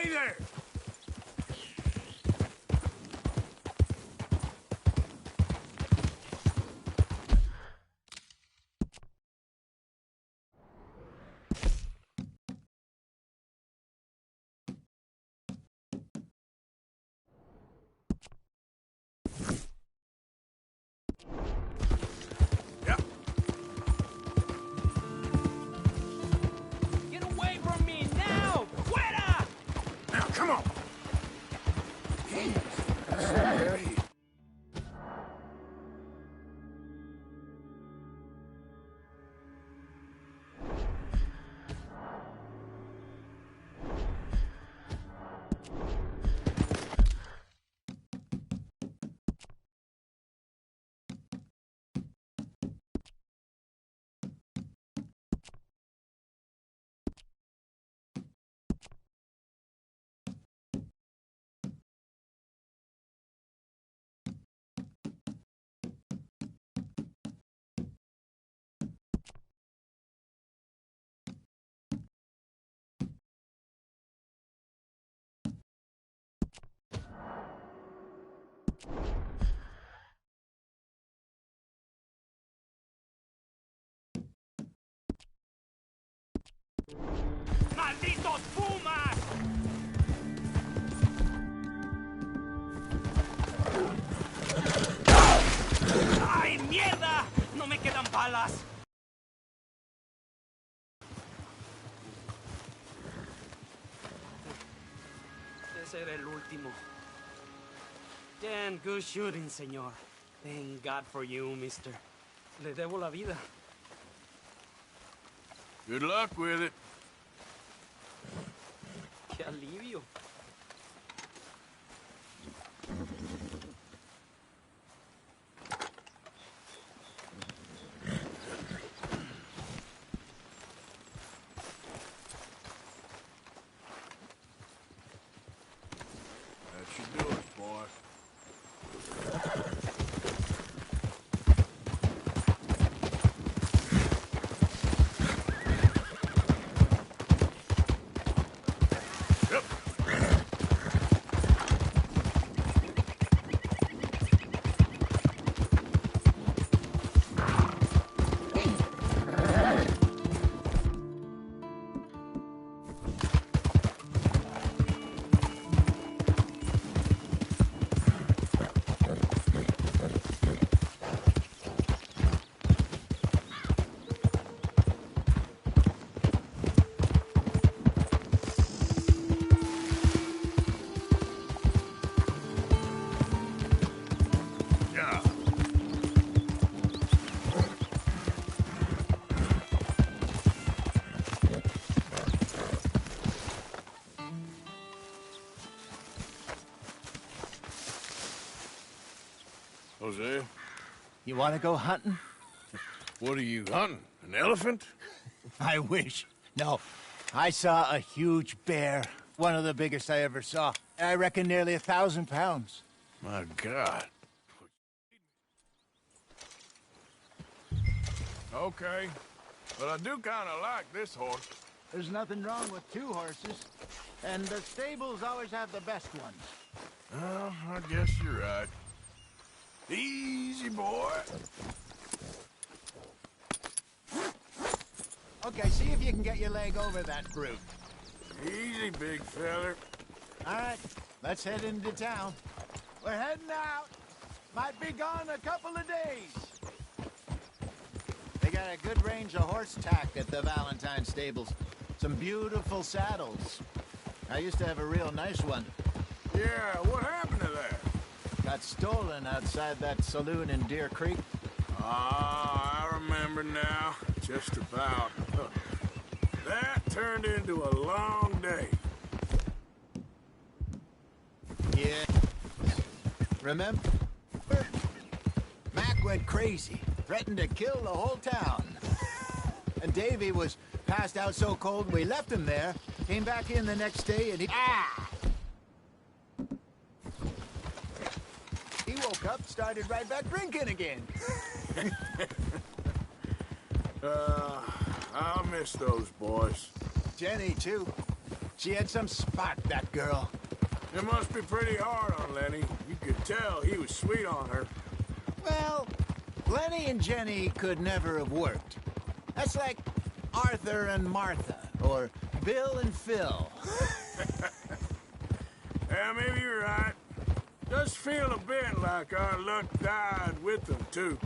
Stay there! Get away from me now! Fuera! Now, come on! ¡Malditos pumas! ¡Ay, mierda! ¡No me quedan balas! Ese era el último. Damn good shooting, señor. Thank God for you, mister. Le debo la vida. Good luck with it. ¡Qué alivio! That should do it, boy. Yeah. Jose, You want to go hunting? what are you hunting? An elephant? I wish. No. I saw a huge bear. One of the biggest I ever saw. I reckon nearly 1,000 pounds. My God. Okay, but I do kind of like this horse. There's nothing wrong with two horses. And the stables always have the best ones. Well, I guess you're right. Easy, boy. Okay, see if you can get your leg over that brute. Easy, big feller. All right, let's head into town. We're heading out. Might be gone a couple of days. They got a good range of horse tack at the Valentine stables. Some beautiful saddles. I used to have a real nice one. Yeah, what happened to that? Got stolen outside that saloon in Deer Creek. Ah, I remember now. Just about. That turned into a long day. Yeah. Remember? Mac went crazy, threatened to kill the whole town. And Davy was passed out so cold we left him there, came back in the next day and he... He woke up, started right back drinking again. I'll miss those boys. Jenny, too. She had some spark, that girl. It must be pretty hard on Lenny. You could tell he was sweet on her. Well, Lenny and Jenny could never have worked. That's like Arthur and Martha, or Bill and Phil. Yeah, maybe you're right. Does feel a bit like our luck died with them, too.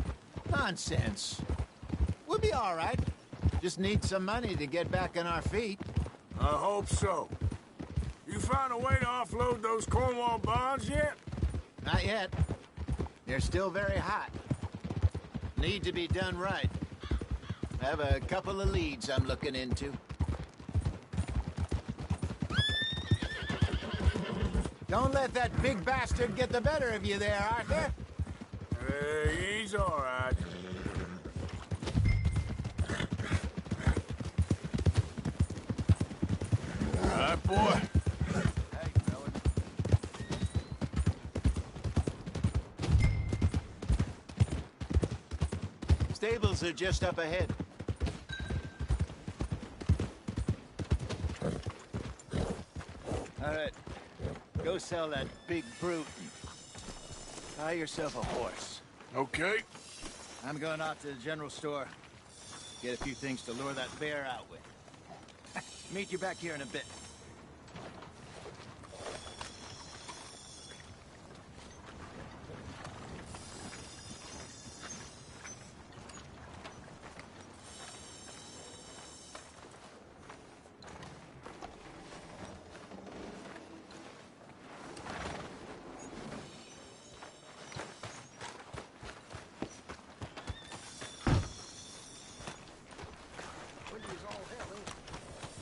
Nonsense. We'll be all right. Just need some money to get back on our feet. I hope so. You found a way to offload those Cornwall bonds yet? Not yet. They're still very hot. Need to be done right. I have a couple of leads I'm looking into. Don't let that big bastard get the better of you there, Arthur. He's all right. All right, boy. Hey, fella. Stables are just up ahead. All right. Go sell that big brute and buy yourself a horse. Okay. I'm going out to the general store. Get a few things to lure that bear out with. Meet you back here in a bit.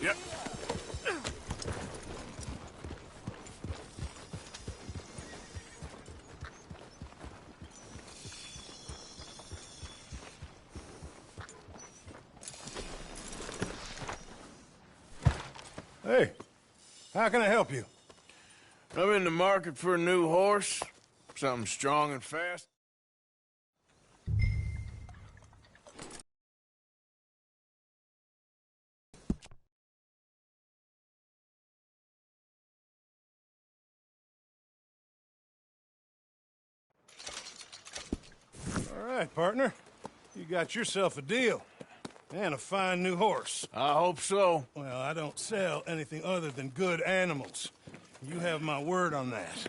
Yep. Hey, how can I help you? I'm in the market for a new horse. Something strong and fast. All right, partner. You got yourself a deal. And a fine new horse. I hope so. Well, I don't sell anything other than good animals. You have my word on that.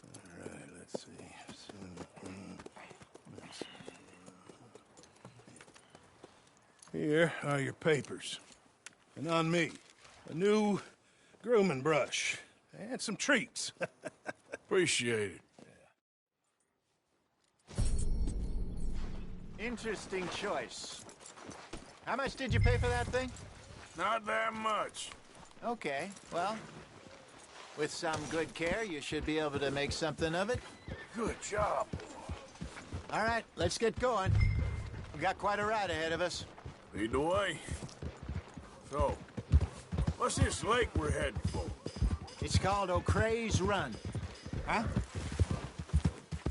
All right, let's see. Here are your papers. And on me, a new grooming brush. And some treats. Appreciate it. Interesting choice. How much did you pay for that thing? Not that much. Okay, well, with some good care, you should be able to make something of it. Good job. All right, let's get going. We got quite a ride ahead of us. Lead the way. So, what's this lake we're heading for? It's called O'Creagh's Run. Huh?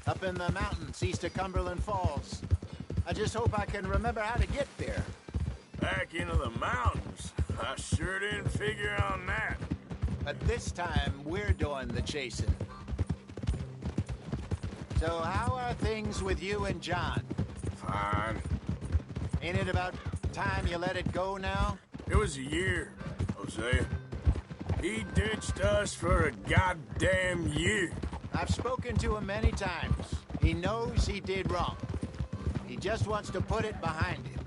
Up in the mountains east of Cumberland Falls. I just hope I can remember how to get there. Back into the mountains? I sure didn't figure on that. But this time, we're doing the chasing. So how are things with you and John? Fine. Ain't it about time you let it go now? It was a year, Hosea. He ditched us for a goddamn year. I've spoken to him many times. He knows he did wrong. He just wants to put it behind him.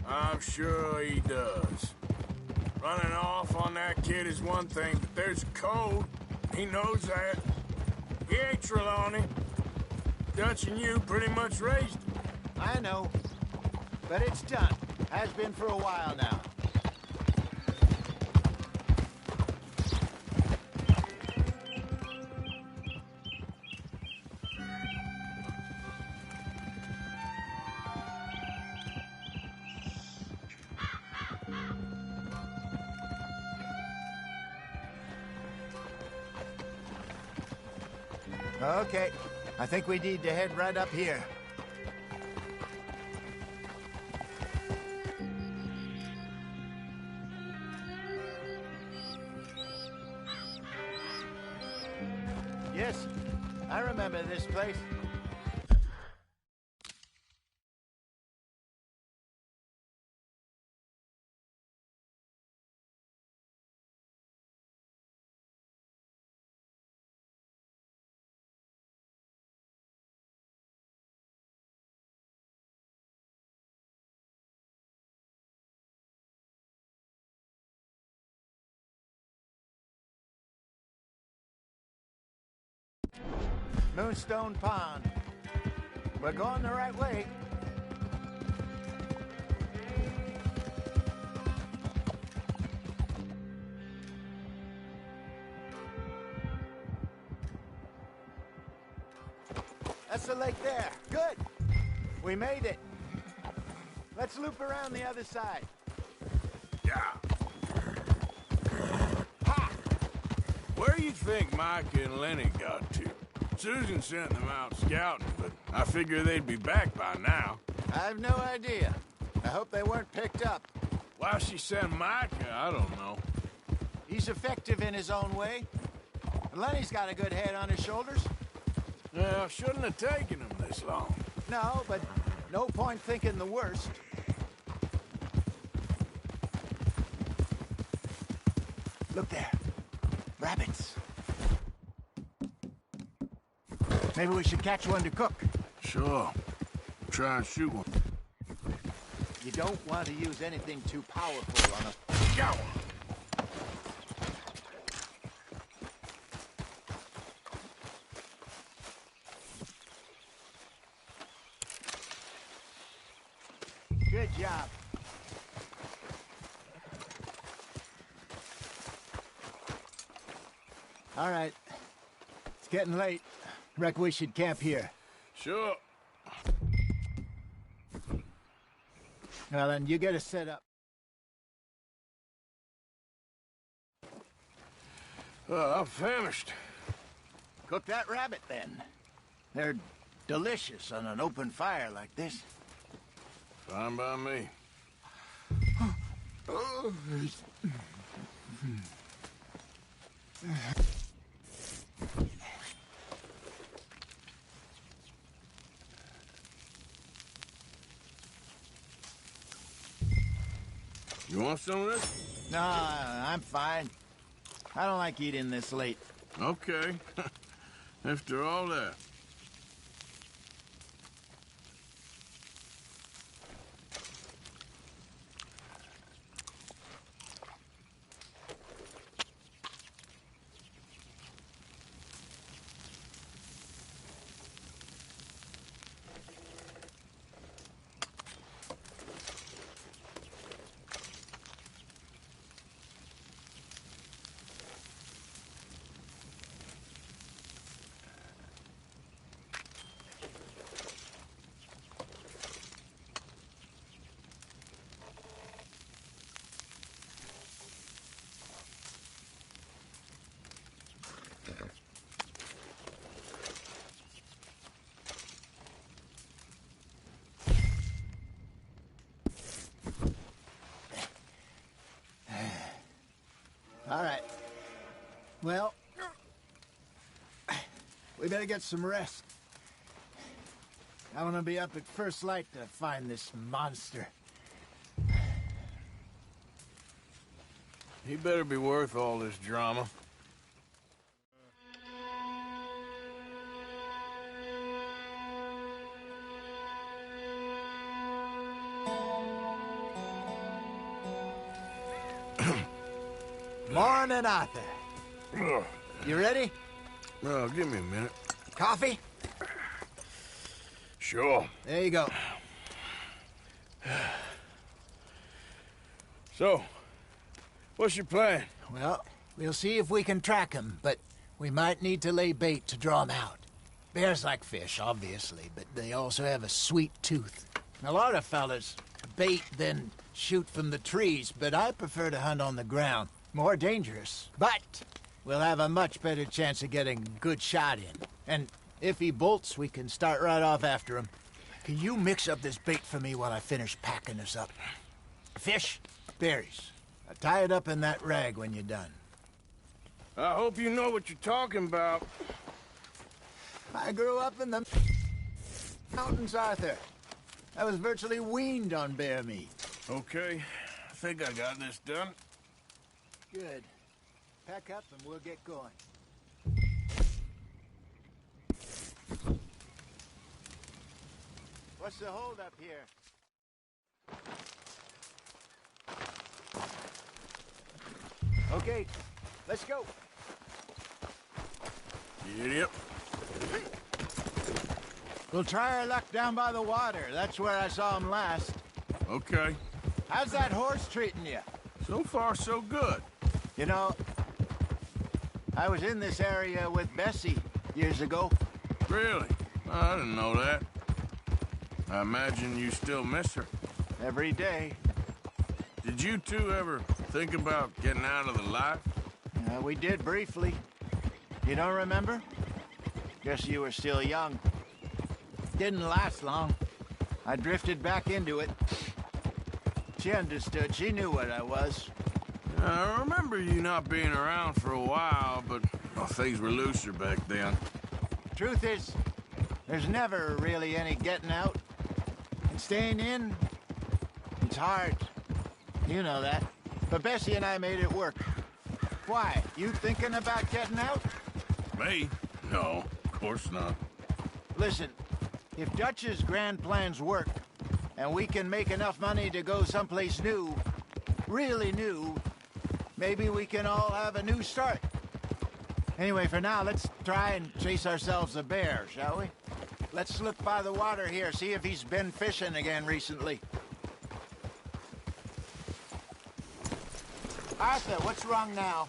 I'm sure he does. Running off on that kid is one thing, but there's a code. He knows that. He ain't Trelawney. Dutch and you pretty much raised him. I know. But it's done. Has been for a while now. Okay, I think we need to head right up here. Yes, I remember this place. Moonstone Pond. We're going the right way. That's the lake there. Good. We made it. Let's loop around the other side. Yeah. Ha! Where do you think Mike and Lenny got to? Susan sent them out scouting, but I figure they'd be back by now. I have no idea. I hope they weren't picked up. Why she sent Mike, I don't know. He's effective in his own way. And Lenny's got a good head on his shoulders. Well, shouldn't have taken him this long. No, but no point thinking the worst. Look there. Rabbits. Maybe we should catch one to cook. Sure. Try and shoot one. You don't want to use anything too powerful on a... Go! Good job. All right. It's getting late. Reckon we should camp here. Sure. Well, then, you get us set up. I'm famished. Cook that rabbit, then. They're delicious on an open fire like this. Fine by me. You want some of this? No, I'm fine. I don't like eating this late. Okay. After all that. All right. Well, we better get some rest. I want to be up at first light to find this monster. He better be worth all this drama. Morning, Arthur. You ready? Well, give me a minute. Coffee? Sure. There you go. So, what's your plan? Well, we'll see if we can track him, but we might need to lay bait to draw him out. Bears like fish, obviously, but they also have a sweet tooth. A lot of fellas bait, then shoot from the trees, but I prefer to hunt on the ground. More dangerous, but we'll have a much better chance of getting a good shot in. And if he bolts, we can start right off after him. Can you mix up this bait for me while I finish packing this up? Fish, berries. Tie it up in that rag when you're done. I hope you know what you're talking about. I grew up in the mountains, Arthur. I was virtually weaned on bear meat. Okay, I think I got this done. Good. Pack up and we'll get going. What's the holdup here? Okay, let's go. Yep. We'll try our luck down by the water. That's where I saw him last. Okay. How's that horse treating you? So far, so good. You know, I was in this area with Bessie years ago. Really? I didn't know that. I imagine you still miss her. Every day. Did you two ever think about getting out of the life? We did briefly. You don't remember? Guess you were still young. Didn't last long. I drifted back into it. She understood. She knew what I was. I remember you not being around for a while, but well, things were looser back then. Truth is, there's never really any getting out. And staying in, it's hard. You know that. But Bessie and I made it work. Why? You thinking about getting out? Me? No, of course not. Listen, if Dutch's grand plans work, and we can make enough money to go someplace new, really new, maybe we can all have a new start. Anyway, for now, let's try and chase ourselves a bear, shall we? Let's look by the water here, see if he's been fishing again recently. Arthur, what's wrong now?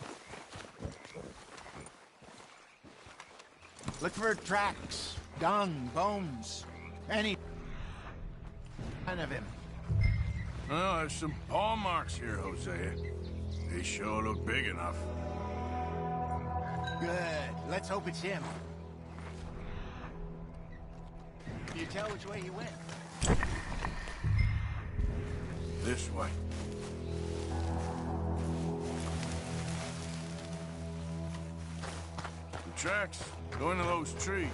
Look for tracks, dung, bones, any kind of him. Well, there's some paw marks here, Hosea. They sure look big enough. Good. Let's hope it's him. Can you tell which way he went? This way. The tracks go into those trees.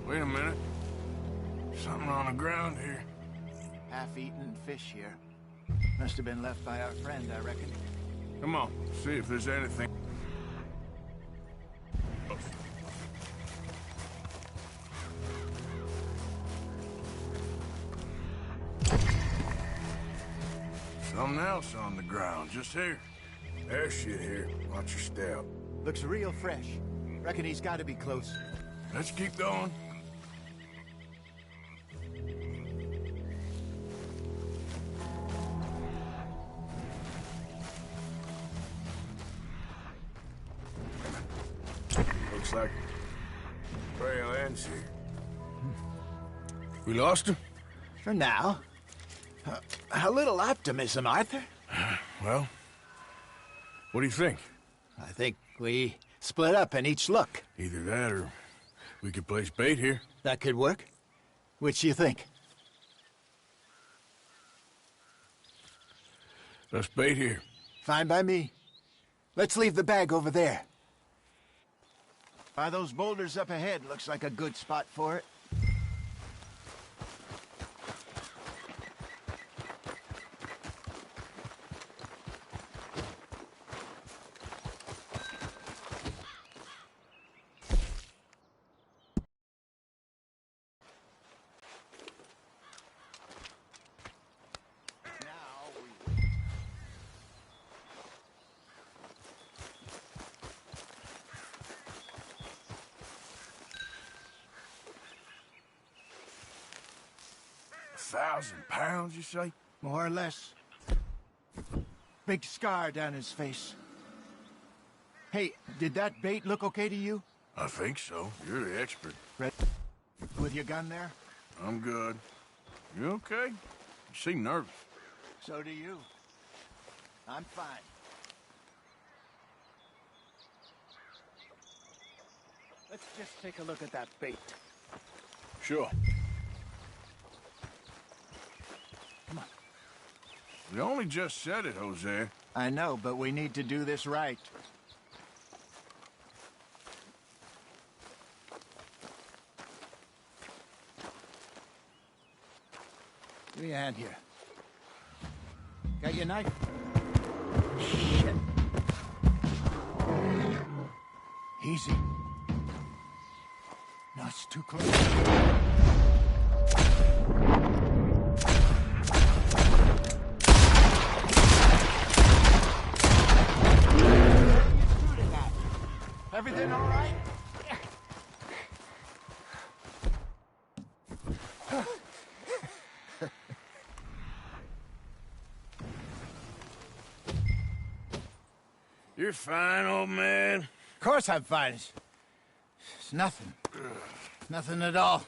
Wait a minute. Something on the ground here. Half-eaten fish here. Must have been left by our friend, I reckon. Come on, see if there's anything. Something else on the ground, just here. There's shit here. Watch your step. Looks real fresh. Reckon he's got to be close. Let's keep going. Looks like trail ends here. We lost him? For now. A little optimism, Arthur. Well, what do you think? I think we split up and each look. Either that or we could place bait here. That could work. Which do you think? Let's bait here. Fine by me. Let's leave the bag over there. By those boulders up ahead, looks like a good spot for it. £1,000, you say? More or less. Big scar down his face. Hey, did that bait look okay to you? I think so. You're the expert. Red, with your gun there? I'm good. You okay? You seem nervous. So do you. I'm fine. Let's just take a look at that bait. Sure. Come on. We only just said it, Jose. I know, but we need to do this right. Give me a hand here. Got your knife? Shit. Easy. No, it's too close. Everything all right? You're fine, old man. Of course I'm fine. It's nothing. Nothing at all.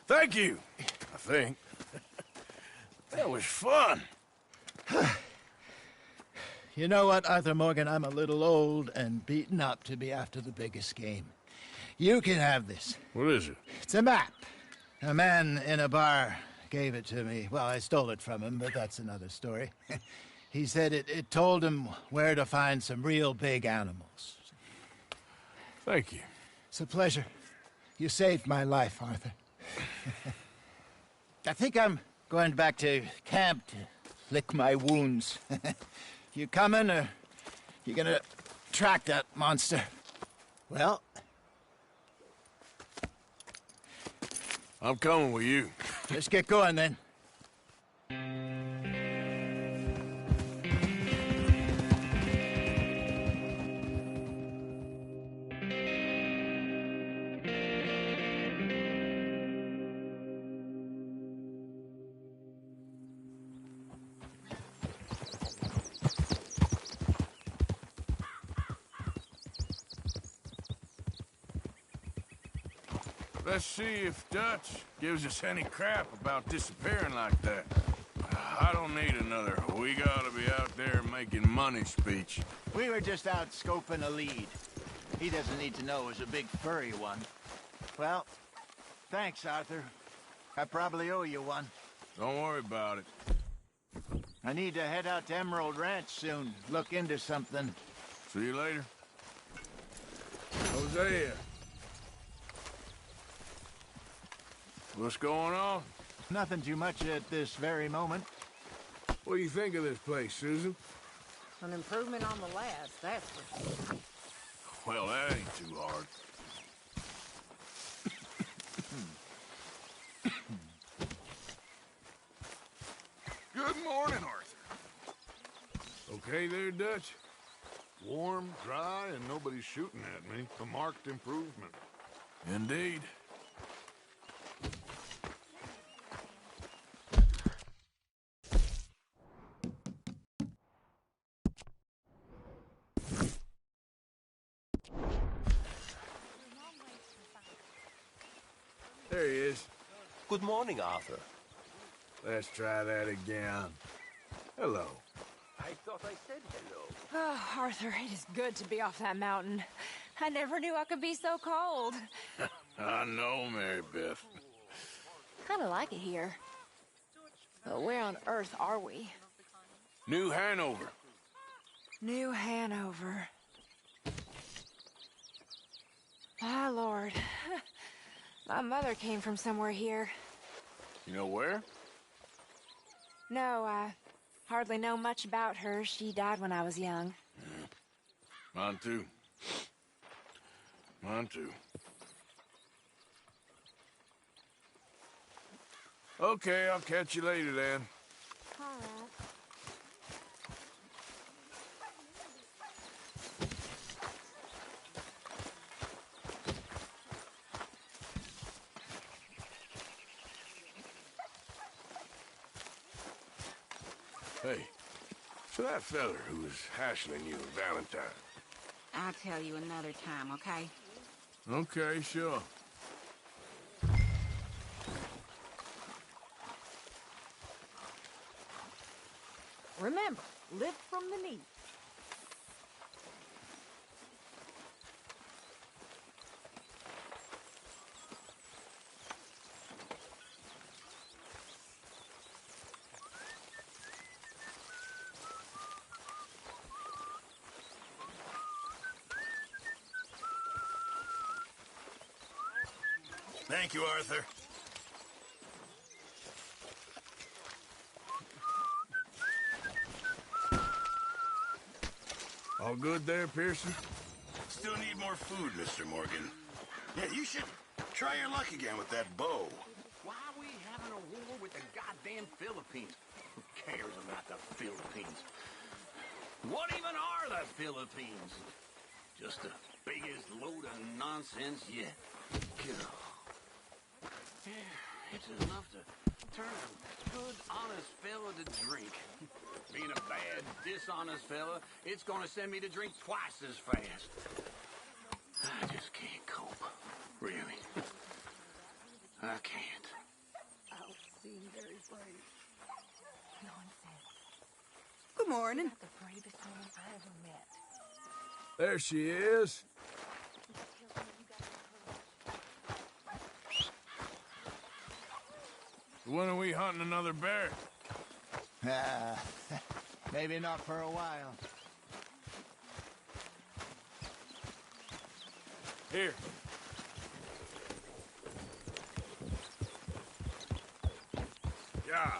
Thank you, I think. That was fun. You know what, Arthur Morgan? I'm a little old and beaten up to be after the biggest game. You can have this. What is it? It's a map. A man in a bar gave it to me. Well, I stole it from him, but that's another story. He said it told him where to find some real big animals. Thank you. It's a pleasure. You saved my life, Arthur. I think I'm going back to camp to lick my wounds. You coming, or you gonna track that monster? Well, I'm coming with you. let's get going then. Let's see if Dutch gives us any crap about disappearing like that. I don't need another "we gotta be out there making money" speech. We were just out scoping a lead. He doesn't need to know it was a big furry one. Well, thanks, Arthur. I probably owe you one. Don't worry about it. I need to head out to Emerald Ranch soon. Look into something. See you later. Hosea. What's going on? Nothing too much at this very moment. What do you think of this place, Susan? An improvement on the last, that's for sure. Well, that ain't too hard. Good morning, Arthur. Okay there, Dutch? Warm, dry, and nobody's shooting at me. A marked improvement. Indeed. There he is. Good morning, Arthur. Let's try that again. Hello. I thought I said hello. Oh, Arthur, it is good to be off that mountain. I never knew I could be so cold. I know, Mary Beth. Kind of like it here. But where on earth are we? New Hanover. New Hanover. Ah, Lord. My mother came from somewhere here. You know where? No, I hardly know much about her. She died when I was young. Mine too. Mine too. Okay, I'll catch you later then. All right. Hey, so that feller who was hassling you in Valentine. I'll tell you another time, okay? Okay, sure. Remember, live from the knee. Thank you, Arthur. All good there, Pearson? Still need more food, Mr. Morgan. Yeah, you should try your luck again with that bow. Why are we having a war with the goddamn Philippines? Who cares about the Philippines? What even are the Philippines? Just the biggest load of nonsense yet. Yeah, it's enough to turn a good, honest fella to drink. Being a bad, dishonest fella, it's gonna send me to drink twice as fast. I just can't cope. Really. I can't. I'll seem very brave. Nonsense. Good morning. You're not the bravest woman I ever met. There she is. When are we hunting another bear? Maybe not for a while. Here. Yeah.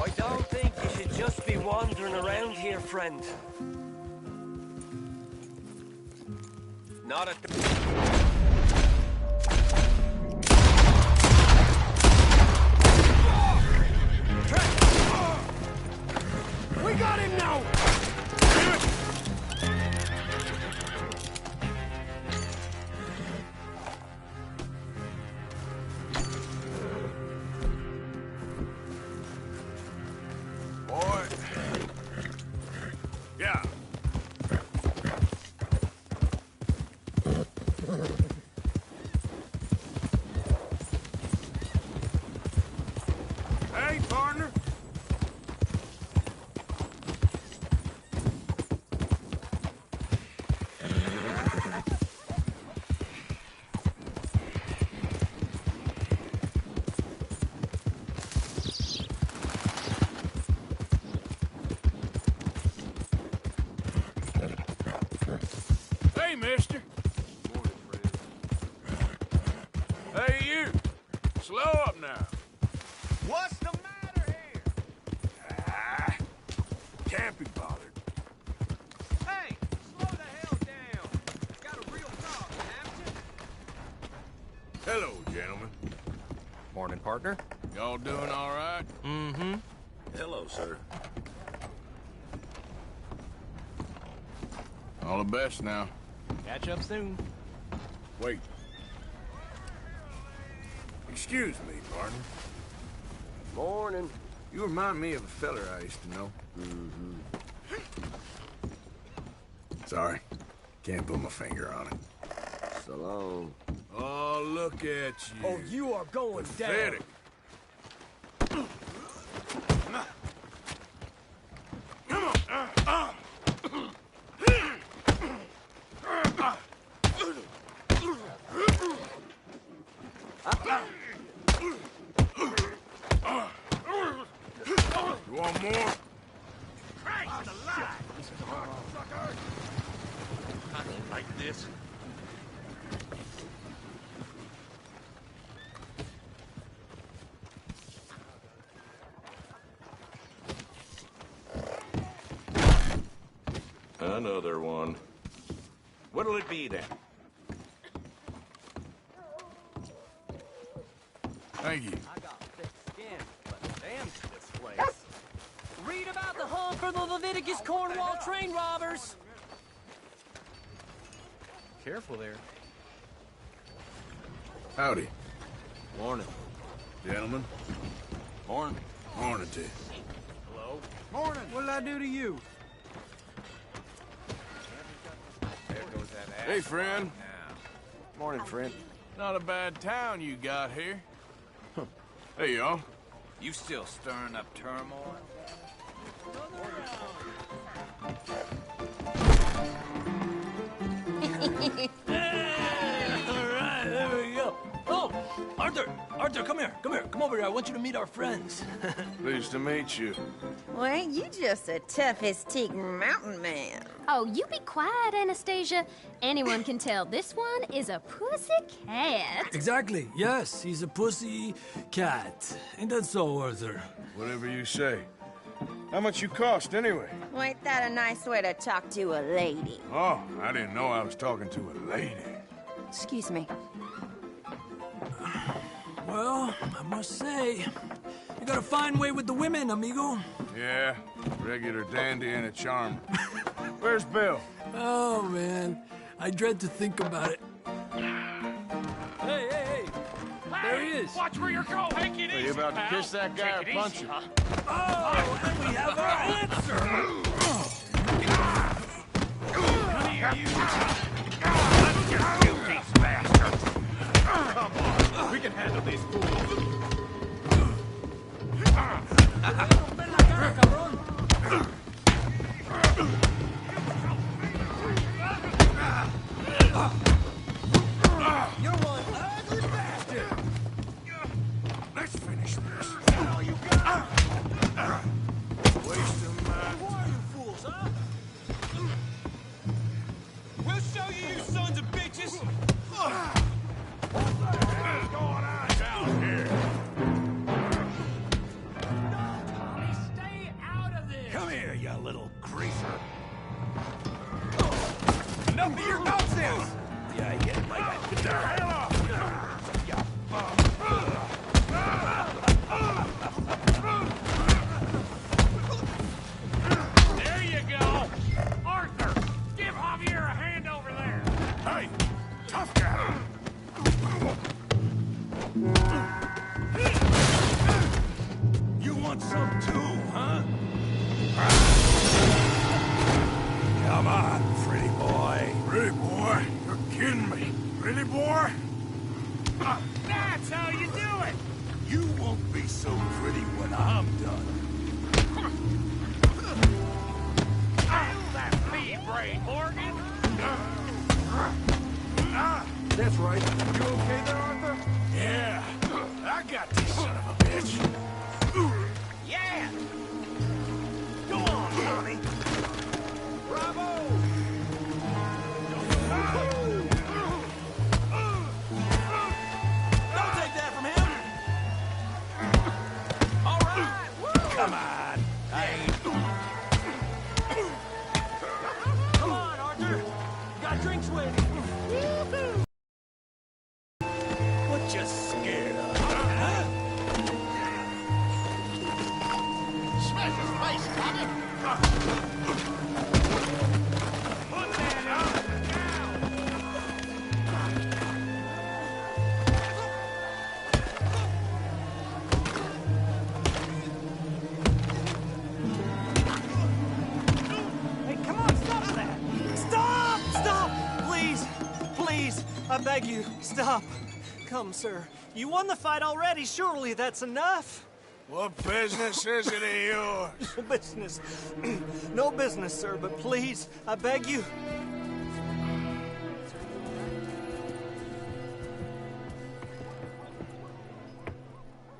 I don't think you should just be wandering around here, friend. Not at the... We got him now! Boy. Yeah. Hey, partner. Hey, mister. Hey, you. Slow up now. What's the matter here? Ah, can't be bothered. Hey, slow the hell down. Got a real problem, haven't you? Hello, gentlemen. Morning, partner. Y'all doing all right? Mm-hmm. Hello, sir. All the best now. Catch up soon. Wait. Excuse me, partner. Morning. You remind me of a feller I used to know. Sorry. Can't put my finger on it. So long. Oh, look at you. Oh, you are going Pathetic. You want more? Christ alive! I don't like this. Another one. What'll it be then? Thank you. I got thick skin, but damn this place. Read about the hunt for the Leviticus Cornwall train robbers. Careful there. Howdy, Morning. gentlemen. Morning. Morning to you. Hello. Morning. What did I do to you? There goes Hey, friend. Morning, friend. Not a bad town you got here. Hey, y'all. You still stirring up turmoil? Alright, there we go. Oh, Arthur, come here. Come over here. I want you to meet our friends. Pleased to meet you. Well, ain't you just a tough-as-teak mountain man? Oh, you be quiet, Anastasia. Anyone can tell this one is a pussy cat. Exactly. Yes, he's a pussy cat. Ain't that so, Arthur? Whatever you say. How much you cost, anyway? Well, ain't that a nice way to talk to a lady? Oh, I didn't know I was talking to a lady. Excuse me. Well, I must say, you got a fine way with the women, amigo. Yeah, regular dandy and a charm. Where's Bill? Oh, man. I dread to think about it. Hey! There he is. Watch where you're going. Take it Are you about to kiss that guy or punch him? Oh, and we have our answer. Come here, you. Let's just shoot these bastards. Come on. We can handle these fools. You're one ugly bastard. Let's finish this. All you got. Waste of my... Who are you fools, huh? We'll show you, you sons of bitches. What the hell's going on down here? No, Tommy, stay out of this. Come here, you little greaser. Enough of your nonsense. Yeah, I get like I... Get the hell off! There you go. Arthur, give Javier a hand over there. Hey, tough guy. You want some too, huh? Come on, pretty boy. Pretty boy? You're kidding me. Pretty boy? That's how you do it. You won't be so pretty when I'm done. Feel that feed brain, Morgan. That's right. You okay there, Arthur? Yeah. I got this son of a bitch. Yeah. Go on, Tommy. Bravo. Don't take that from him. All right. Come on. Come on, Arthur. Got drinks waiting. What you scared of? Smash his face, Tommy! Put that out now. Hey, come on, stop that! Stop! Stop! Please, I beg you, stop. Come, sir. You won the fight already. Surely that's enough. What business is it of yours? No business. No business, sir, but please, I beg you.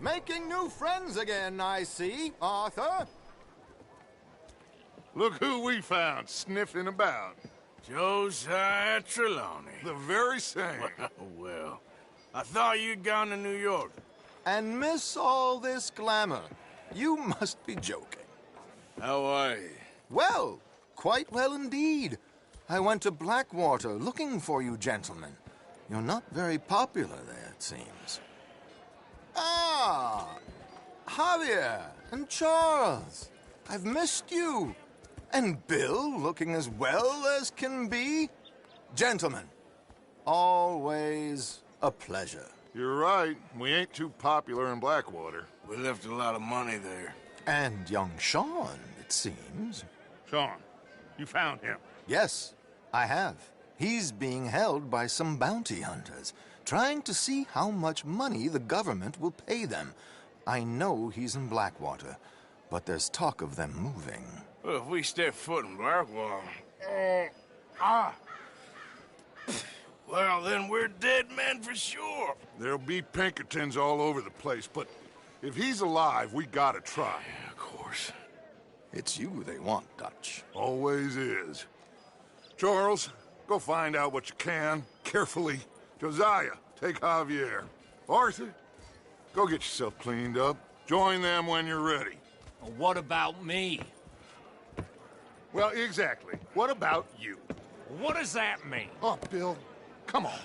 Making new friends again, I see, Arthur. Look who we found sniffing about. Josiah Trelawney. The very same. Well, I thought you'd gone to New York. And miss all this glamour. You must be joking. How are you? Well, quite well indeed. I went to Blackwater looking for you gentlemen. You're not very popular there, it seems. Ah, Javier and Charles. I've missed you. And Bill looking as well as can be. Gentlemen, always a pleasure. You're right. We ain't too popular in Blackwater. We left a lot of money there. And young Sean, it seems. Sean, you found him. Yes, I have. He's being held by some bounty hunters, trying to see how much money the government will pay them. I know he's in Blackwater, but there's talk of them moving. Well, if we step foot in Blackwater... Well, then we're dead men for sure. There'll be Pinkertons all over the place, but if he's alive, we gotta try. Yeah, of course. It's you they want, Dutch. Always is. Charles, go find out what you can, carefully. Josiah, take Javier. Arthur, go get yourself cleaned up. Join them when you're ready. Well, what about me? Well, exactly. What about you? What does that mean? Oh, Bill, come on.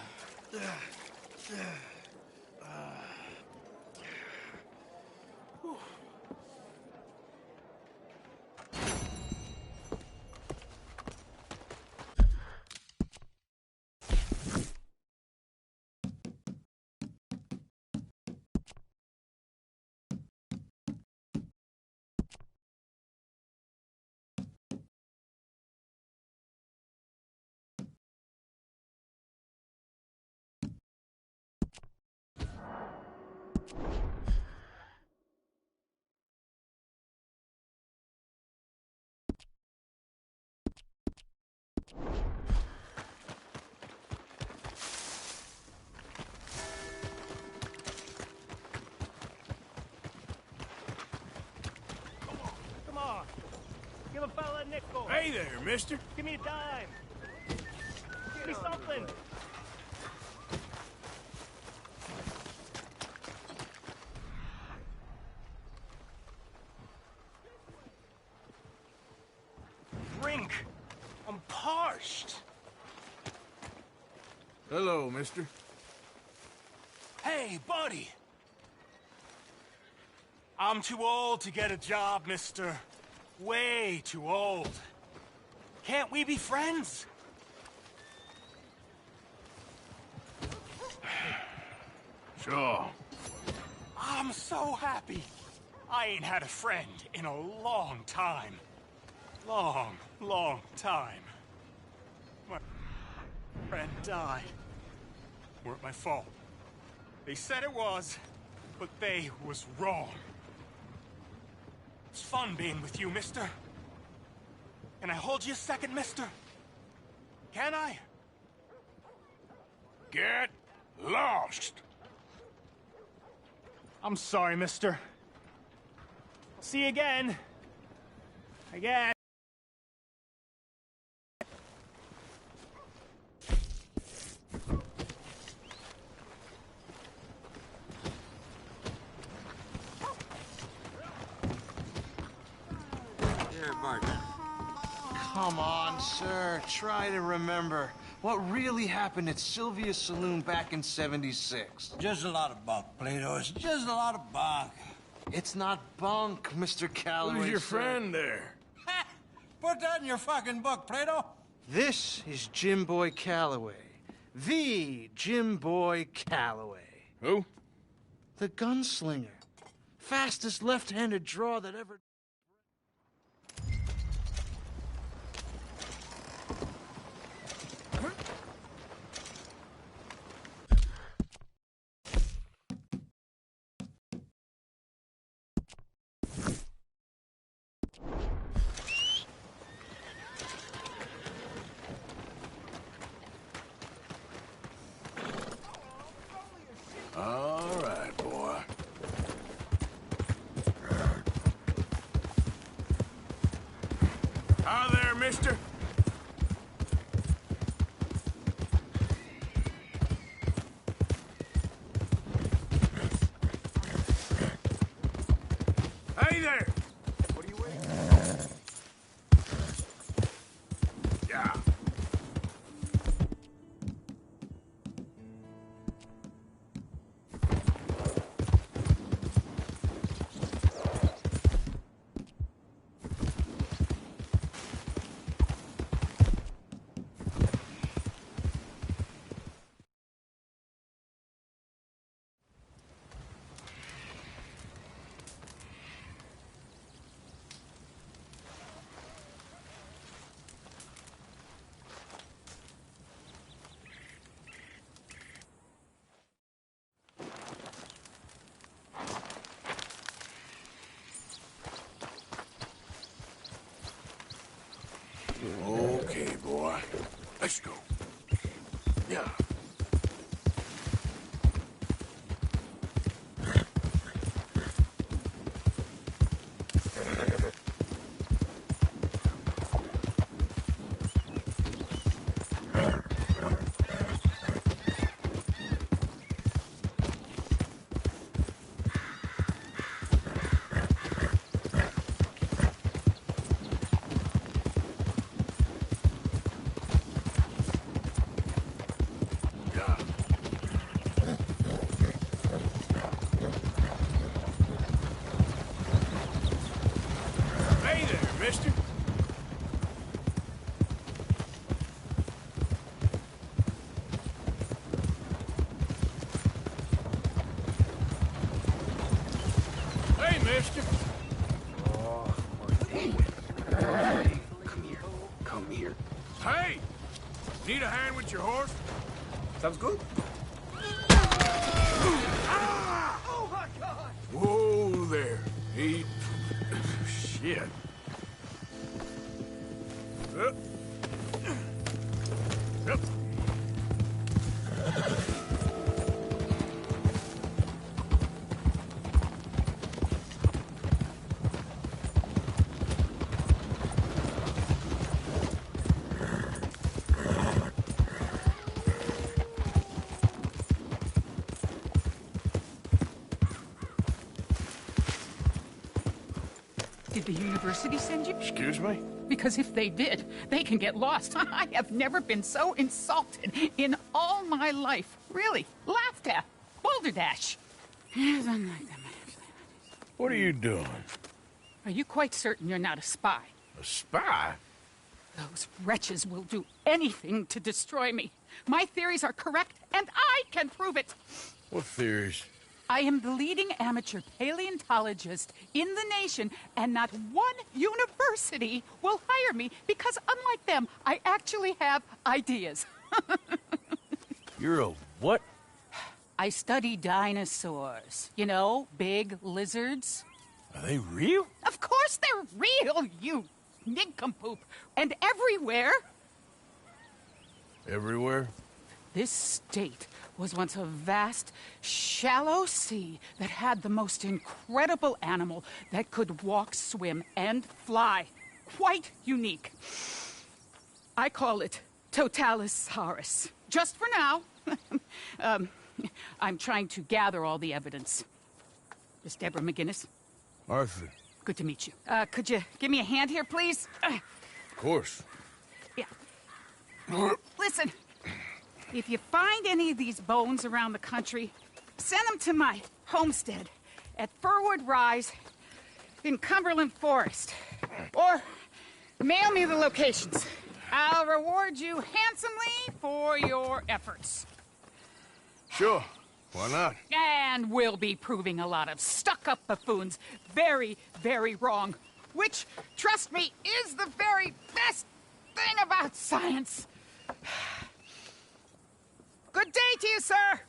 Come on. Give a fella a nickel. Hey there, mister. Give me a dime. Give me something. Drink. I'm parched. Hello, mister. Hey, buddy. I'm too old to get a job, mister. Way too old. Can't we be friends? Sure. I'm so happy. I ain't had a friend in a long time. Long time. My friend died. Weren't my fault. They said it was, but they was wrong. It's fun being with you, mister. Can I hold you a second, mister? Can I? Get lost. I'm sorry, mister. See you again. I guess. Come on, sir. Try to remember what really happened at Sylvia's Saloon back in '76. Just a lot of bunk, Plato. It's just a lot of bunk. It's not bunk, Mr. Calloway. Who's your sir. friend there? Put that in your fucking book, Plato. This is Jim Boy Calloway. The Jim Boy Calloway. Who? The gunslinger. Fastest left-handed draw that ever... All right, boy. Hi there, mister. Hey there! What are you waiting? Yeah. Okay, boy. Let's go. Yeah. Hey there, mister. Hey, mister. Come here. Come here. Hey! Need a hand with your horse? Sounds good. Oh my God! Whoa there. He... Shit. Up. Up. Did the university send you? Excuse me? Because if they did, they can get lost. I have never been so insulted in all my life. Really. Laughed at. Balderdash. What are you doing? Are you quite certain you're not a spy? A spy? Those wretches will do anything to destroy me. My theories are correct, and I can prove it. What theories? I am the leading amateur paleontologist in the nation, and not one university will hire me because, unlike them, I actually have ideas. You're a what? I study dinosaurs. You know, big lizards. Are they real? Of course they're real, you nincompoop. And everywhere. Everywhere? This state was once a vast, shallow sea that had the most incredible animal that could walk, swim, and fly. Quite unique. I call it Totalisaurus. Just for now. I'm trying to gather all the evidence. Miss Deborah McGinnis. Arthur. Good to meet you. Could you give me a hand here, please? Of course. Yeah. Listen. If you find any of these bones around the country, send them to my homestead at Furwood Rise in Cumberland Forest. Or mail me the locations. I'll reward you handsomely for your efforts. Sure. Why not? And we'll be proving a lot of stuck-up buffoons very, very wrong. Which, trust me, is the very best thing about science. Good day to you, sir!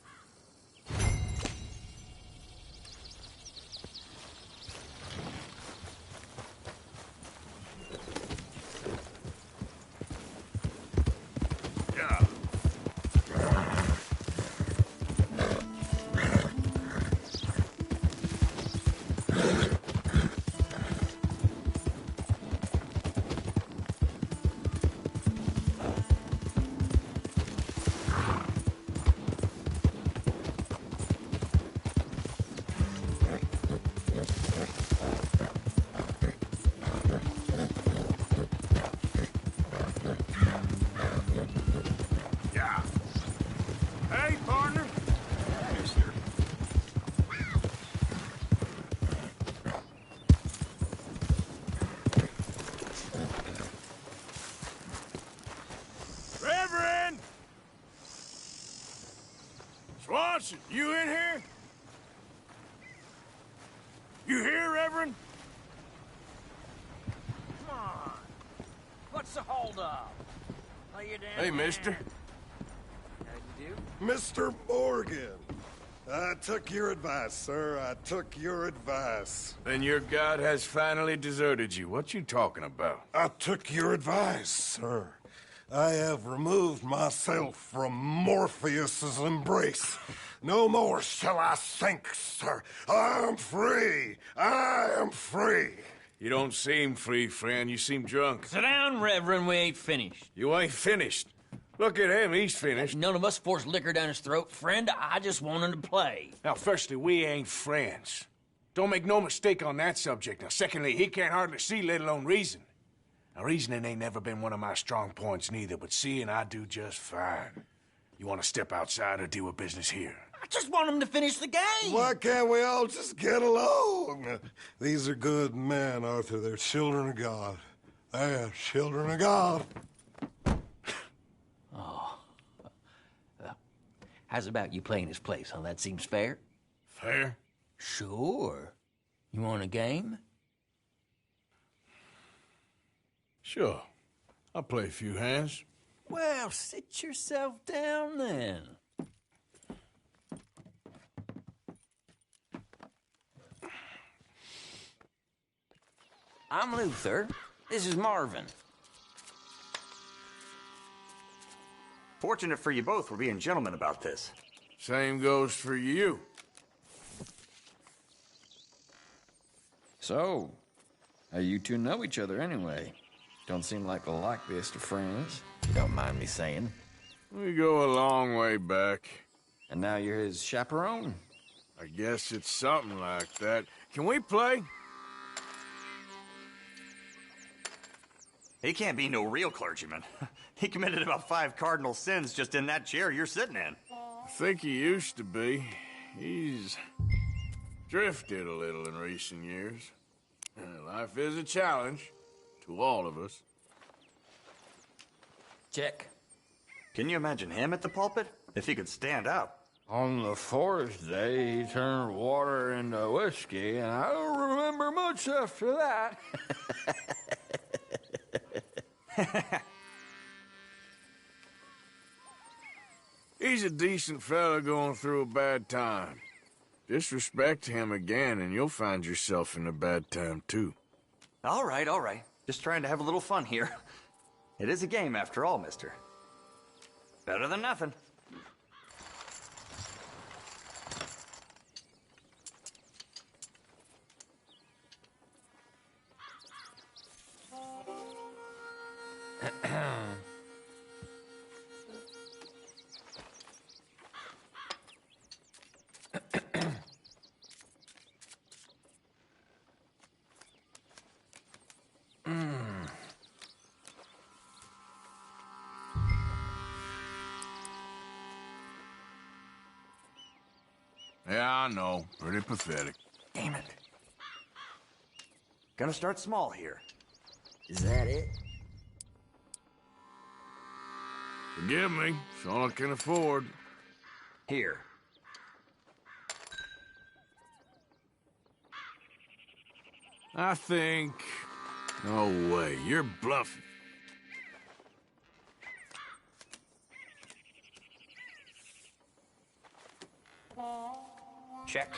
Hey, partner. Reverend! Swanson, you in here? You here, Reverend? Come on. What's the holdup? Lay you down. Hey, mister. How you do? Mr. Morgan, I took your advice, sir. I took your advice. Then your god has finally deserted you. What you talking about? I took your advice, sir. I have removed myself from Morpheus's embrace. No more shall I sink, sir. I am free. I am free. You don't seem free, friend. You seem drunk. Sit down, Reverend. We ain't finished. You ain't finished. Look at him. He's finished. None of us forced liquor down his throat. Friend, I just wanted to play. Now, firstly, we ain't friends. Don't make no mistake on that subject. Now, secondly, he can't hardly see, let alone reason. Now, reasoning ain't never been one of my strong points neither, but seeing I do just fine. You want to step outside or deal with business here? I just want him to finish the game. Why can't we all just get along? These are good men, Arthur. They're children of God. They're children of God. Oh. How's about you playing his place, huh? That seems fair? Fair? Sure. You want a game? Sure. I'll play a few hands. Well, sit yourself down then. I'm Luther. This is Marvin. Fortunate for you both we're being gentlemen about this. Same goes for you. So, how you two know each other anyway? Don't seem like the likeliest of friends. You don't mind me saying. We go a long way back. And now you're his chaperone? I guess it's something like that. Can we play? He can't be no real clergyman. He committed about 5 cardinal sins just in that chair you're sitting in. I think he used to be. He's drifted a little in recent years. Life is a challenge to all of us. Check. Can you imagine him at the pulpit? If he could stand up. On the 4th day, he turned water into whiskey, and I don't remember much after that. He's a decent fella going through a bad time. Disrespect him again, and you'll find yourself in a bad time, too. All right, all right. Just trying to have a little fun here. It is a game, after all, mister. Better than nothing. Yeah, I know. Pretty pathetic. Damn it. Gonna start small here. Is that it? Forgive me. It's all I can afford. Here. I think... No way. You're bluffing. Check.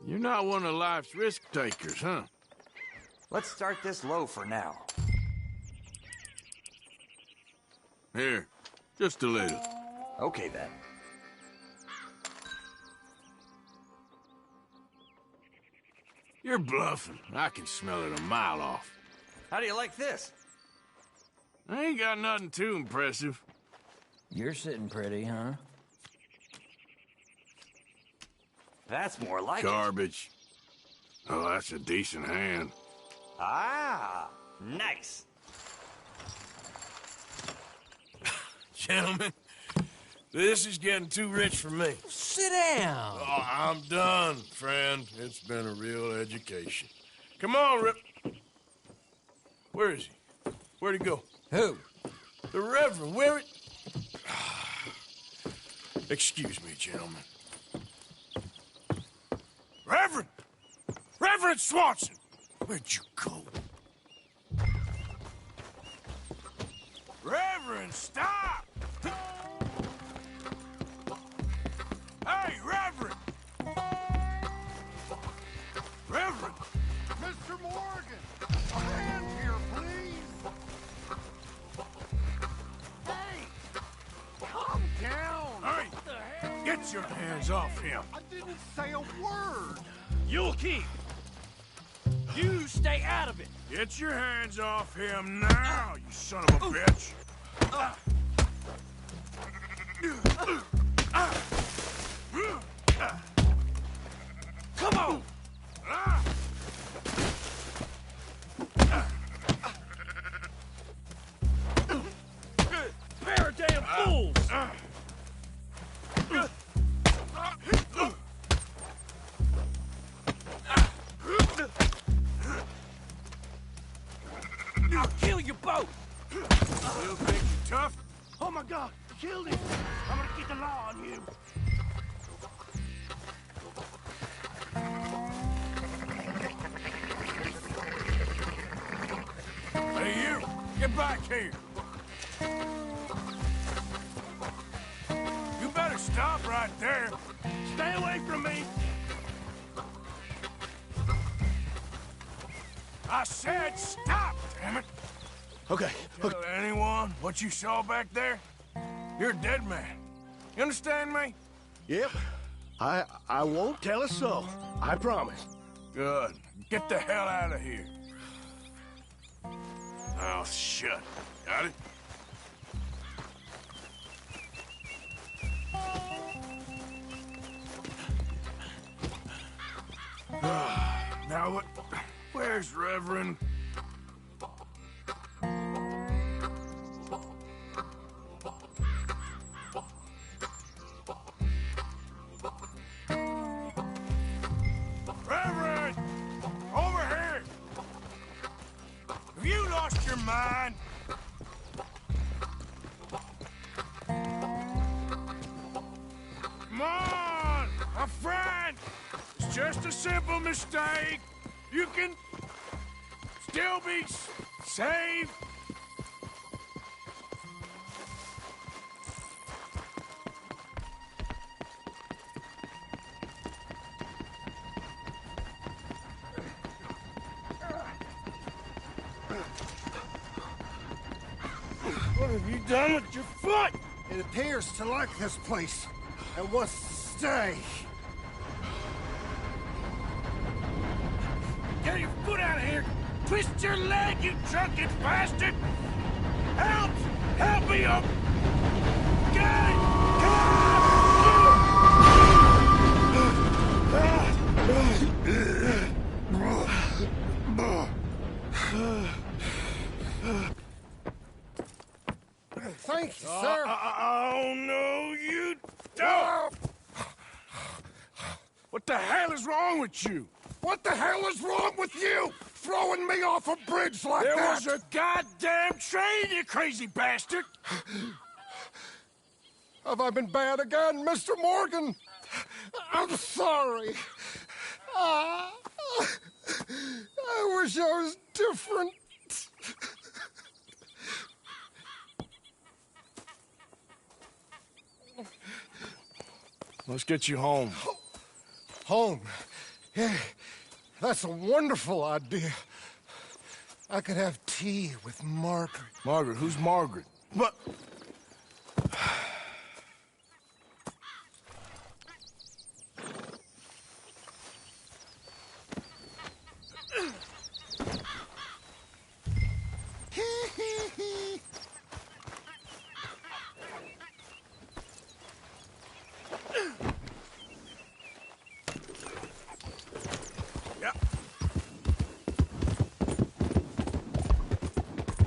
You're not one of life's risk takers, huh? Let's start this low for now. Here, just a little. Okay, then. You're bluffing. I can smell it a mile off. How do you like this? I ain't got nothing too impressive. You're sitting pretty, huh? That's more like Garbage. Oh, that's a decent hand. Ah, nice. Gentlemen, this is getting too rich for me. Sit down. Oh, I'm done, friend. It's been a real education. Come on, Rip. Where is he? Where'd he go? Who? The Reverend. Where it... Excuse me, gentlemen. Reverend! Reverend Swanson! Where'd you go? Reverend, stop! Hey, Reverend! Reverend! Mr. Morgan! A hand here, please! Hey! Calm down! Hey! Get your hands off him! I didn't say a word! You'll keep! You stay out of it! Get your hands off him now, you son of a bitch! Come on! Pair of damn fools! I'll kill you both! You think you tough? Oh my God! You killed him! I'm gonna get the law on you! Hey, you! Get back here! You better stop right there! Stay away from me! I said stop, damn it! Okay. Tell anyone what you saw back there? You're a dead man. You understand me? Yep. I won't tell a soul. I promise. Good. Get the hell out of here. Mouth shut. Got it? Now what? Where's Reverend? Reverend! Over here! Have you lost your mind? Come on! A friend! It's just a simple mistake. You can still be saved. What have you done with your foot? It appears to like this place and wants to stay. Get your foot out of here! Twist your leg, you drunken bastard! Help! Help me up! Get it! Thank you, sir. Oh, no, you don't! What the hell is wrong with you? What the hell is wrong with you? Throwing me off a bridge like There that? was a goddamn train, you crazy bastard! Have I been bad again, Mr. Morgan? I'm sorry. I wish I was different. Let's get you home. Home? Yeah, that's a wonderful idea. I could have tea with Margaret. Margaret? Who's Margaret? What?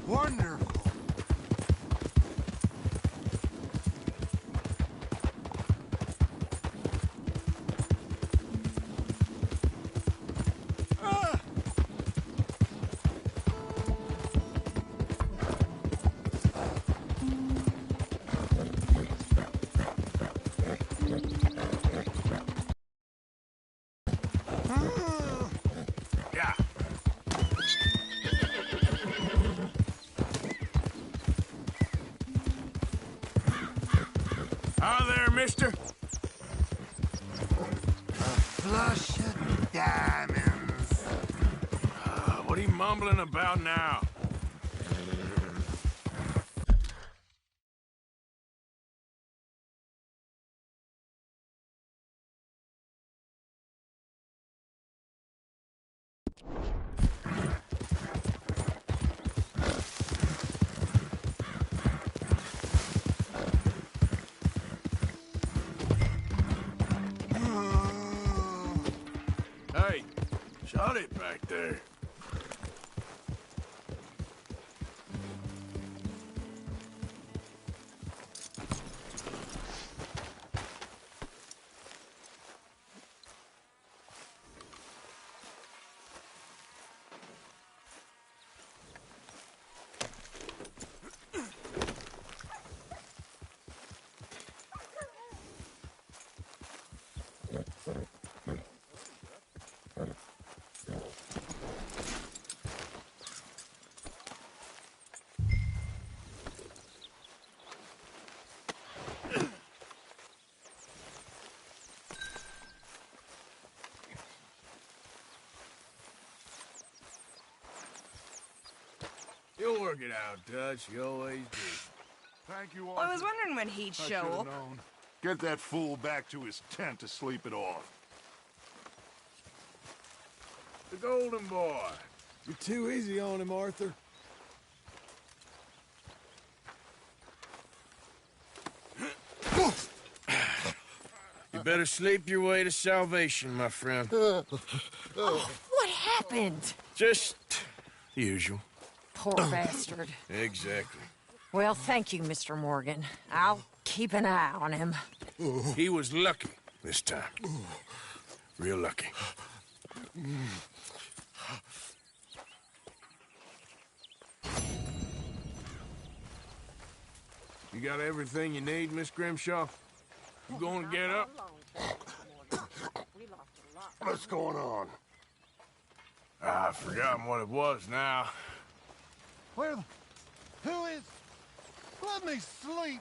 Wonderful. mister? Flush of diamonds. What are you mumbling about now? Hey, shut it back there. You'll work it out, Dutch. You always do. Thank you, I Arthur. was wondering when he'd I show should've up. known. Get that fool back to his tent to sleep it off. The Golden Boy. You're too easy on him, Arthur. You better sleep your way to salvation, my friend. What happened? Just the usual. Poor bastard. Exactly. Well, thank you, Mr. Morgan. I'll keep an eye on him. He was lucky this time. Real lucky. You got everything you need, Miss Grimshaw? You gonna get up? What's going on? I've forgotten what it was now. Who is... Let me sleep.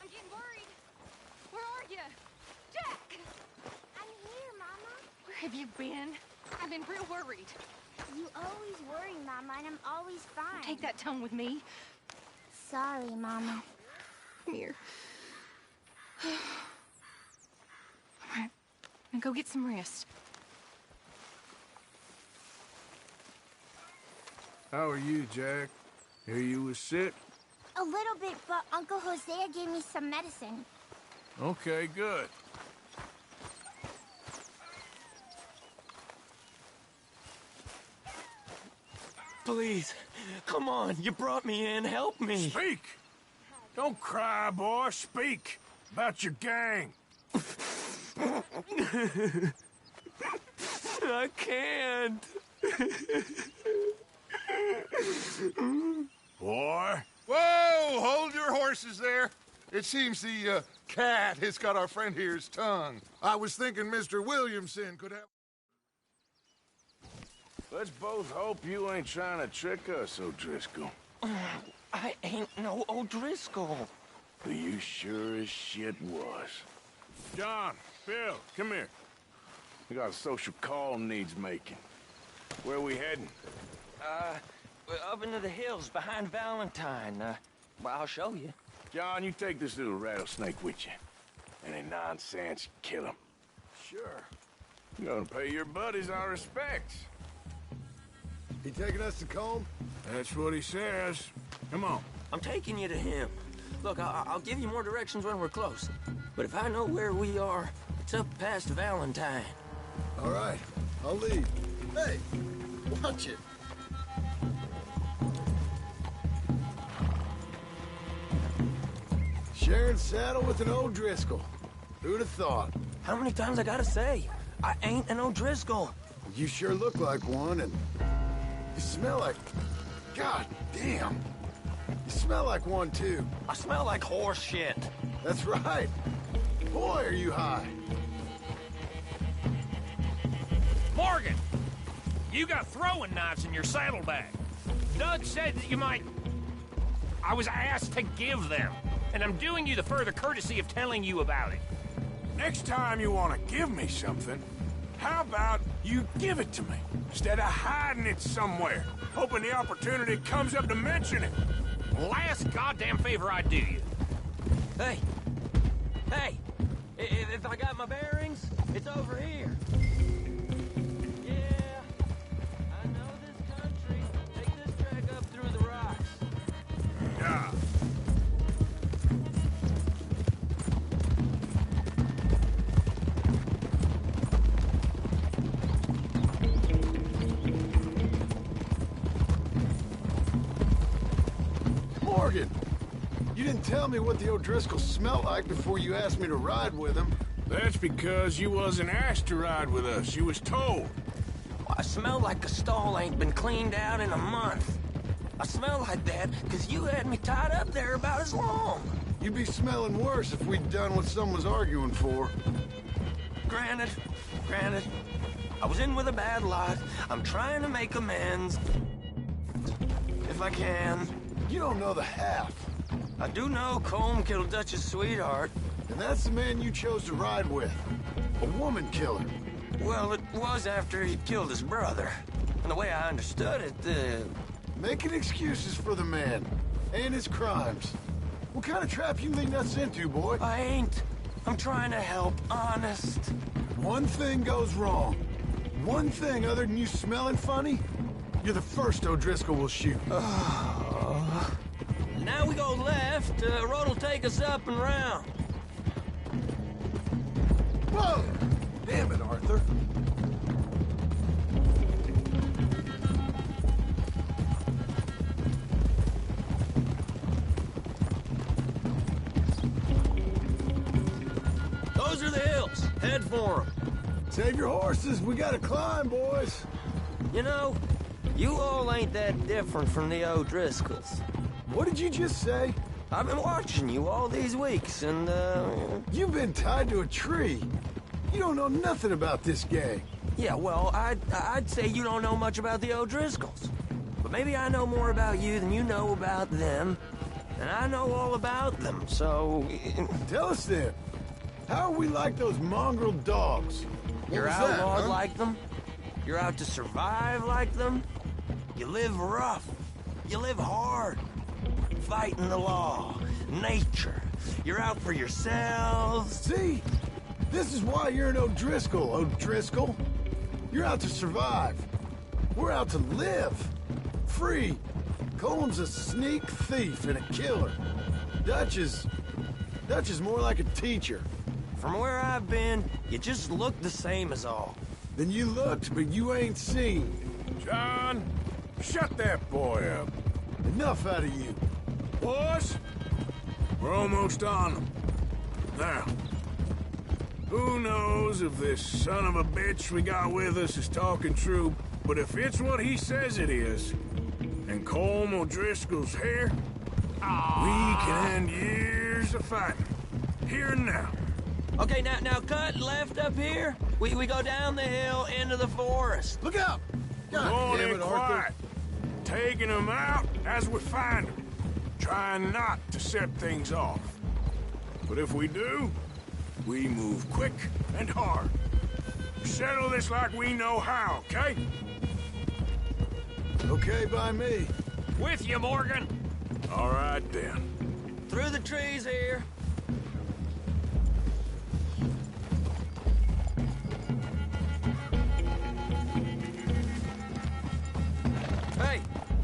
I'm getting worried. Where are you? Jack! I'm here, Mama. Where have you been? I've been real worried. You always worry, Mama, and I'm always fine. Take that tone with me. Sorry, Mama. Come here. All right. Now go get some rest. How are you, Jack? Hear you was sick? A little bit, but Uncle Hosea gave me some medicine. Okay, good. Please, come on. You brought me in. Help me. Speak! Don't cry, boy. Speak about your gang. I can't. Boy. Whoa! Hold your horses there. It seems the cat has got our friend here's tongue. I was thinking Mr. Williamson could have... Let's both hope you ain't trying to trick us, O'Driscoll. I ain't no O'Driscoll. You sure as shit was. John, Bill, come here. We got a social call needs making. Where we heading? Up into the hills behind Valentine. Well, I'll show you. John, you take this little rattlesnake with you. Any nonsense, kill him. Sure. You're gonna pay your buddies our respects. He taking us to Combe? That's what he says. Come on. I'm taking you to him. Look, I'll give you more directions when we're close. But if I know where we are, it's up past Valentine. All right, I'll lead. Hey, watch it. Sharing saddle with an O'Driscoll. Who'd have thought? How many times I gotta say? I ain't an O'Driscoll. You sure look like one, and you smell like... God damn. You smell like one, too. I smell like horse shit. That's right. Boy, are you high. Morgan! You got throwing knives in your saddlebag. Doug said that you might... I was asked to give them, and I'm doing you the further courtesy of telling you about it. Next time you want to give me something, how about you give it to me, instead of hiding it somewhere, hoping the opportunity comes up to mention it? Last goddamn favor I do you. Hey! Hey! If I got my bearings, it's over here. Yeah, I know this country. Take this track up through the rocks. Yeah. Morgan! You didn't tell me what the O'Driscolls smelled like before you asked me to ride with them. That's because you wasn't asked to ride with us. You was told. I smell like a stall ain't been cleaned out in a month. I smell like that because you had me tied up there about as long. You'd be smelling worse if we'd done what someone was arguing for. Granted. I was in with a bad lot. I'm trying to make amends. If I can. You don't know the half. I do know Colm killed Dutch's sweetheart. And that's the man you chose to ride with. A woman killer. Well, it was after he killed his brother. And the way I understood it, Making excuses for the man. And his crimes. What kind of trap you leading us into, boy? I ain't. I'm trying to help, honest. One thing goes wrong. One thing other than you smelling funny, you're the first O'Driscoll will shoot. Now we go left. Road will take us up and round. Whoa! Damn it, Arthur. Those are the hills. Head for them. Save your horses. We gotta climb, boys. You know, you all ain't that different from the O'Driscolls. What did you just say? I've been watching you all these weeks, and, You've been tied to a tree. You don't know nothing about this gang. Yeah, well, I'd say you don't know much about the O'Driscolls. But maybe I know more about you than you know about them. And I know all about them, so... Tell us then. How are we like those mongrel dogs? You're outlawed like them? You're out to survive like them? You live rough. You live hard. Fighting the law. Nature. You're out for yourselves. See? This is why you're an O'Driscoll, O'Driscoll. You're out to survive. We're out to live. Free. Colm's a sneak thief and a killer. Dutch is more like a teacher. From where I've been, you just look the same as all. Then you looked, but you ain't seen. John, shut that boy up. Enough out of you. Boys, we're almost on them. Now, who knows if this son of a bitch we got with us is talking true, but if it's what he says it is, and Colm O'Driscoll's here, we can end years of fighting. Here and now. Okay, now cut left up here. We go down the hill into the forest. Look out! God damn it, Arthur. quiet. Taking them out as we find them. Trying not to set things off. But if we do, we move quick and hard. Settle this like we know how, okay? Okay by me. With you, Morgan. All right, then. Through the trees here. Hey,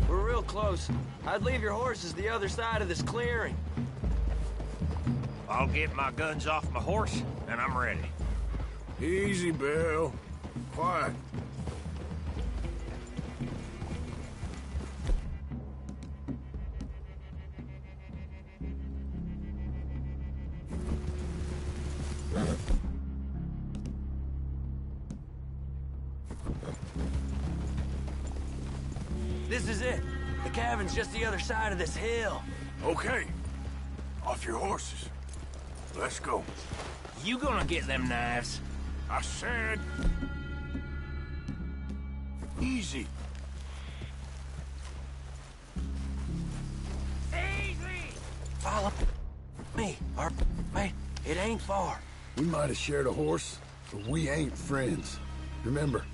we're real close. I'd leave your horses the other side of this clearing. I'll get my guns off my horse, and I'm ready. Easy, Bill. Quiet. This is it. The cabin's just the other side of this hill. Okay. Off your horses. Let's go. You gonna get them knives? I said... Easy. Follow me. Wait, it ain't far. We might have shared a horse, but we ain't friends. Remember,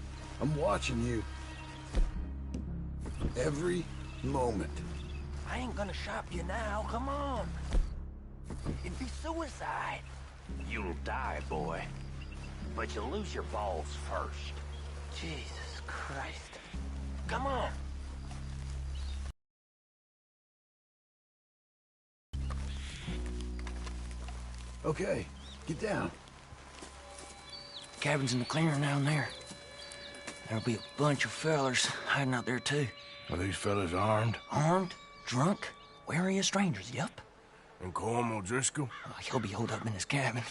I'm watching you. Every moment. I ain't gonna shop you now, come on. It'd be suicide. You'll die, boy. But you'll lose your balls first. Jesus Christ. Come on. Okay, get down. Cabin's in the clearing down there. There'll be a bunch of fellers hiding out there, too. Are these fellas armed? Armed? Drunk? Wary of strangers, yup. And Colm O'Driscoll? Oh, he'll be holed up in his cabin.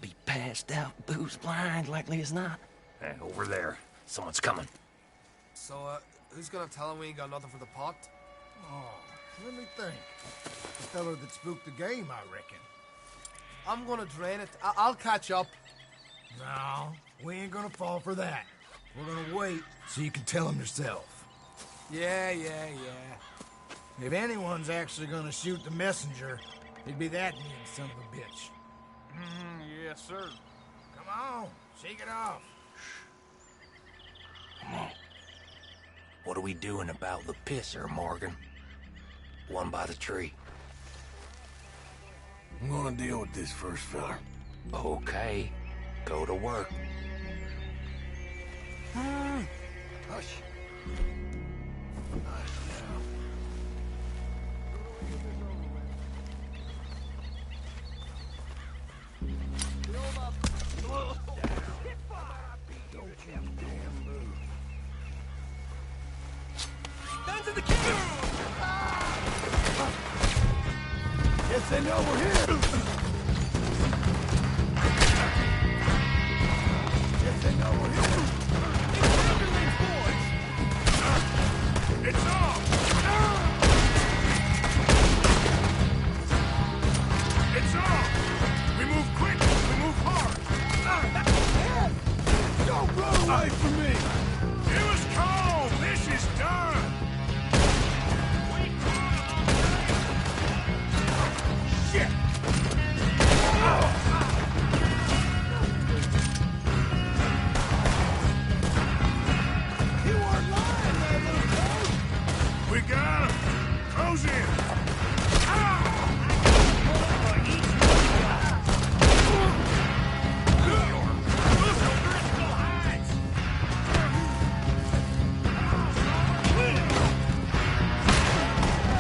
Be passed out, booze blind, likely as not. Hey, over there. Someone's coming. So, who's gonna tell him we ain't got nothing for the pot? Oh, let me think. The fellow that spooked the game, I reckon. I'm gonna drain it. I'll catch up. No, we ain't gonna fall for that. We're gonna wait so you can tell him yourself. Yeah. If anyone's actually gonna shoot the messenger, it'd be that mean son of a bitch. Yes, sir. Come on, shake it off. Come on. What are we doing about the pisser, Morgan? One by the tree. I'm gonna deal with this first, fella. Okay. Go to work. Hush. Guess they know we're here. Guess they know we're here. It's off! It's off! We move quick, we move hard! Don't run away from me! It was cold! This is done! Shit! You weren't lying, man, little toad! We got him! Close in!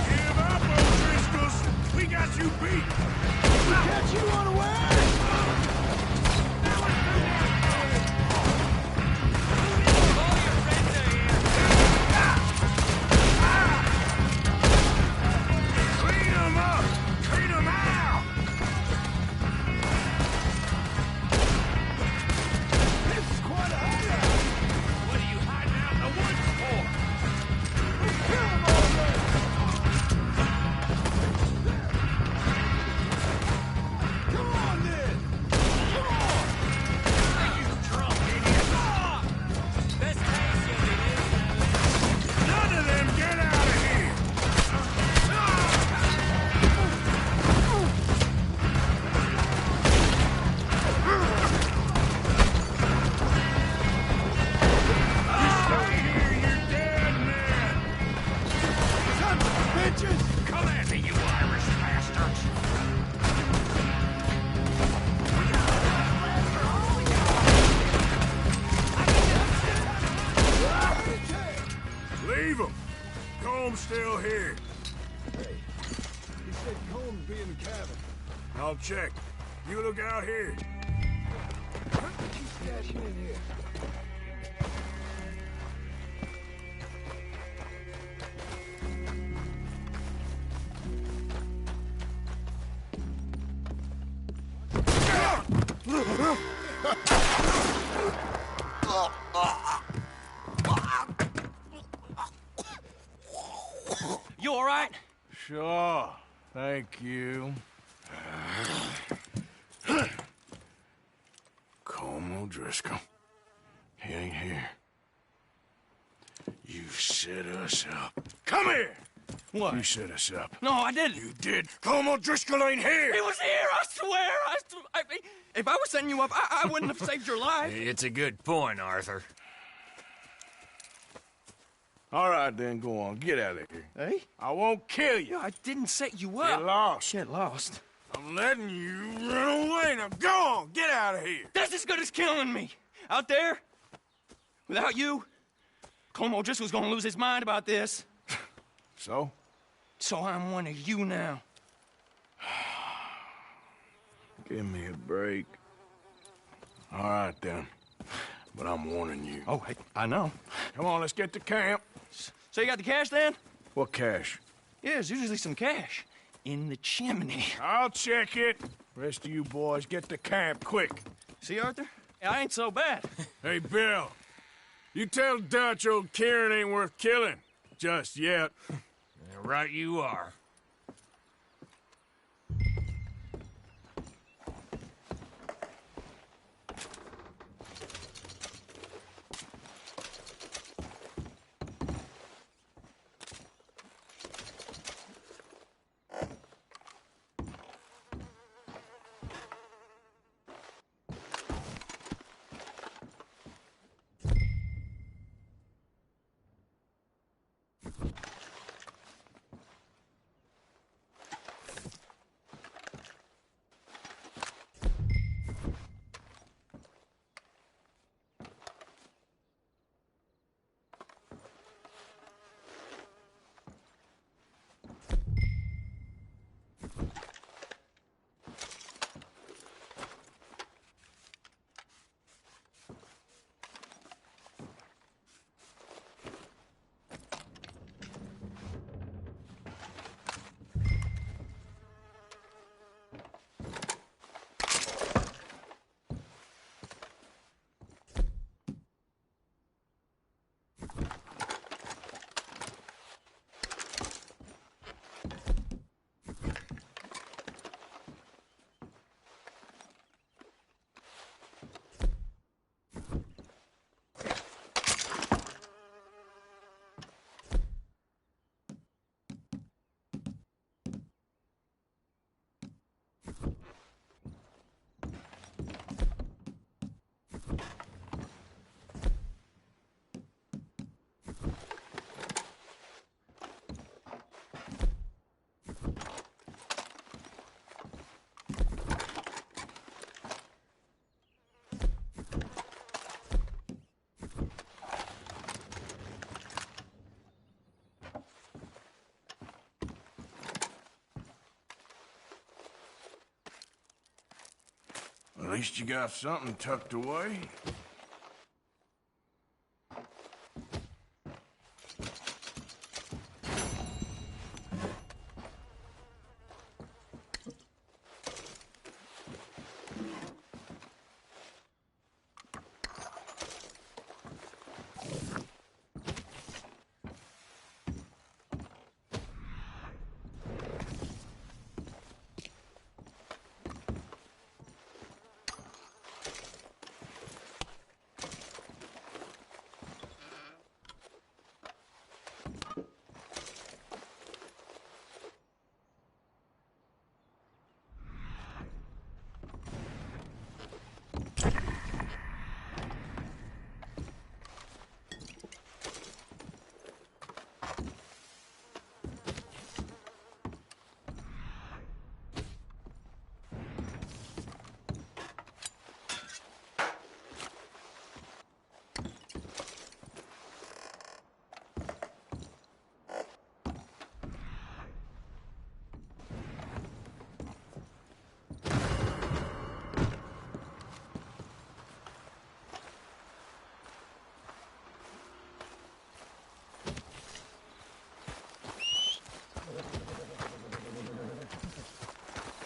Give up, O'Driscolls! We got you beat! We catch you unaware! Clean them up! Clean them out! This is quite a hideout! What are you hiding out in the woods for? Kill them already! Come on, then! Come on! You drunk idiot! Best case, you idiot. None of them get out of here! You stay here, you dead man! Son of bitches! Come at me, you Irish bastards! Leave him! Comb's still here. Hey, he said Colm be in the cabin. I'll check. You look out here. Keep stashing in here. You all right? Sure. Thank you. Colm O'Driscoll. He ain't here. set us up. Come here! What? You set us up. No, I didn't. You did. Colm O'Driscoll ain't here! He was here, I swear! If I was setting you up, I wouldn't have saved your life. It's a good point, Arthur. All right, then, go on. Get out of here. Hey? I won't kill you. I didn't set you up. Get lost. Get lost. I'm letting you run away. Now go on. Get out of here. That's as good as killing me. Out there, without you, Colm O'Driscoll's gonna lose his mind about this. So? So I'm one of you now. Give me a break. All right, then. But I'm warning you. Oh, hey, I know. Come on, let's get to camp. So you got the cash, then? What cash? Yeah, there's usually some cash. In the chimney. I'll check it. Rest of you boys, get to camp, quick. See, Arthur? I ain't so bad. Hey, Bill. You tell Dutch old Kieran ain't worth killing. Just yet. Right you are. At least you got something tucked away.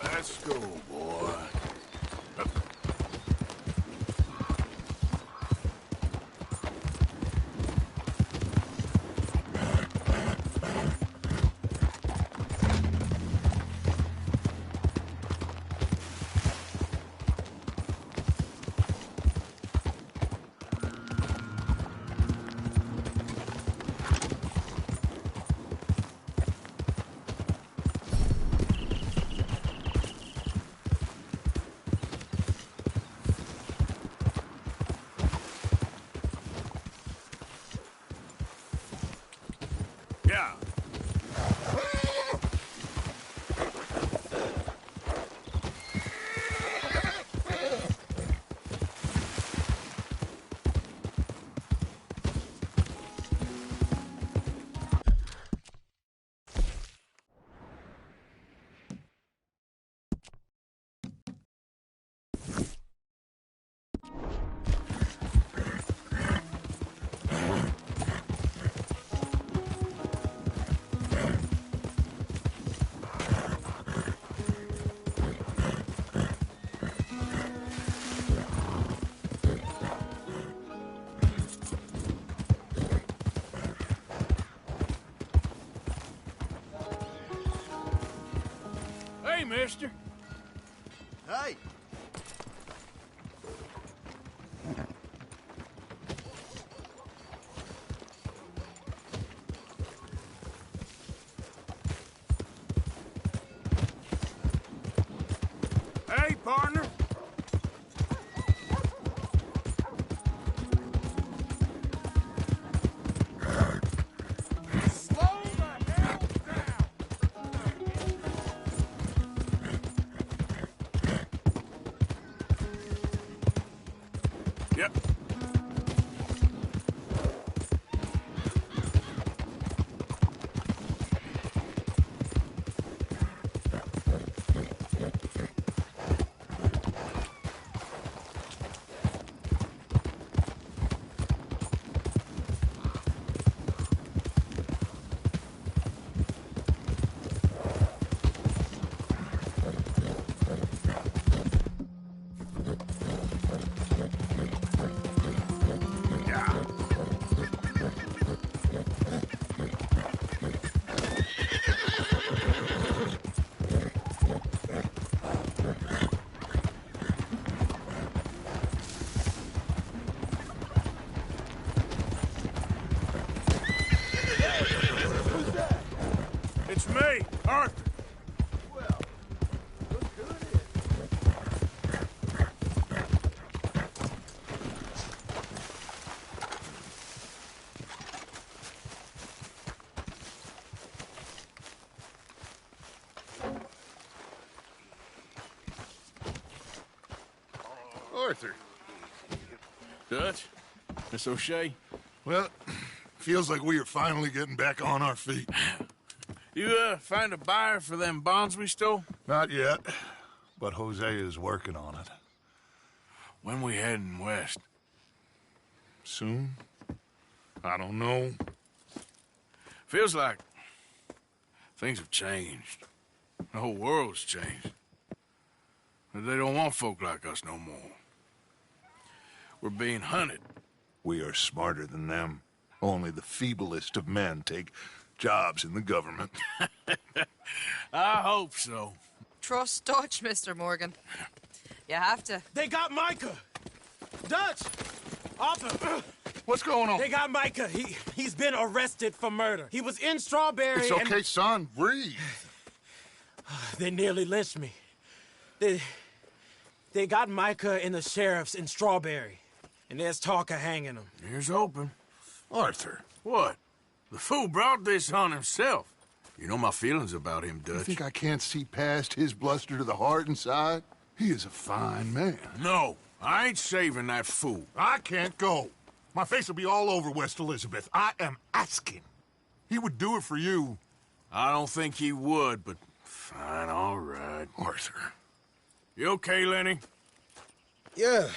Let's go, boy. mister. Hey. Hey, partner. Slow the hell down. Yep. It's me, Arthur. Well, look who it is. Arthur. Dutch? Miss O'Shea? Well, feels like we are finally getting back on our feet. You, find a buyer for them bonds we stole? Not yet, but Jose is working on it. When we heading west? Soon? I don't know. Feels like things have changed. The whole world's changed. They don't want folk like us no more. We're being hunted. We are smarter than them. Only the feeblest of men take jobs in the government. I hope so. Trust Dutch, Mr. Morgan. You have to. They got Micah! Dutch! Arthur! What's going on? They got Micah. He's been arrested for murder. He was in Strawberry. It's okay, son. Breathe. They nearly lynched me. They got Micah and the sheriffs in Strawberry. And there's talk of hanging him. Here's hoping. Arthur. What? The fool brought this on himself. You know my feelings about him, Dutch. You think I can't see past his bluster to the heart inside? He is a fine man. No, I ain't saving that fool. I can't go. My face will be all over West Elizabeth. I am asking. He would do it for you. I don't think he would, but fine, all right. Arthur. You okay, Lenny? Yeah,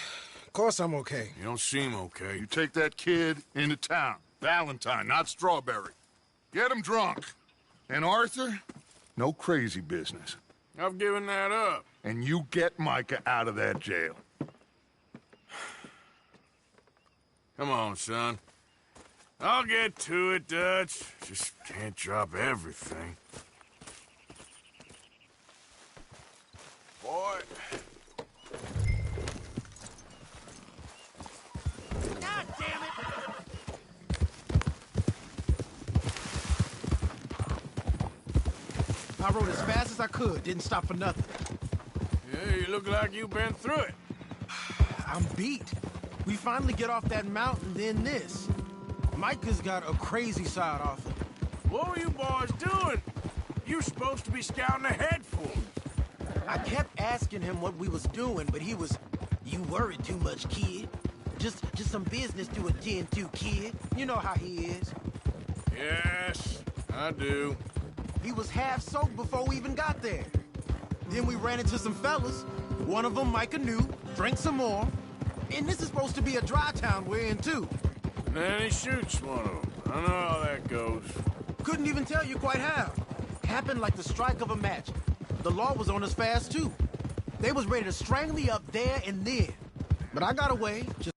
of course I'm okay. You don't seem okay. You take that kid into town. Valentine, not Strawberry. Get him drunk. And Arthur, no crazy business. I've given that up. And you get Micah out of that jail. Come on, son. I'll get to it, Dutch. Just can't drop everything. Boy. God damn it! I rode as fast as I could, didn't stop for nothing. Yeah, you look like you've been through it. I'm beat. We finally get off that mountain, then this. Micah's got a crazy side off it. What were you boys doing? You're supposed to be scouting ahead for us. I kept asking him what we was doing, but he was, "You worry too much, kid. Just some business to attend to, kid. You know how he is." Yes, I do. He was half soaked before we even got there. Then we ran into some fellas. One of them Micah knew, drank some more. And this is supposed to be a dry town we're in, too. And then he shoots one of them. I know how that goes. Couldn't even tell you quite how. Happened like the strike of a match. The law was on us fast, too. They was ready to strangle me up there and then. But I got away, just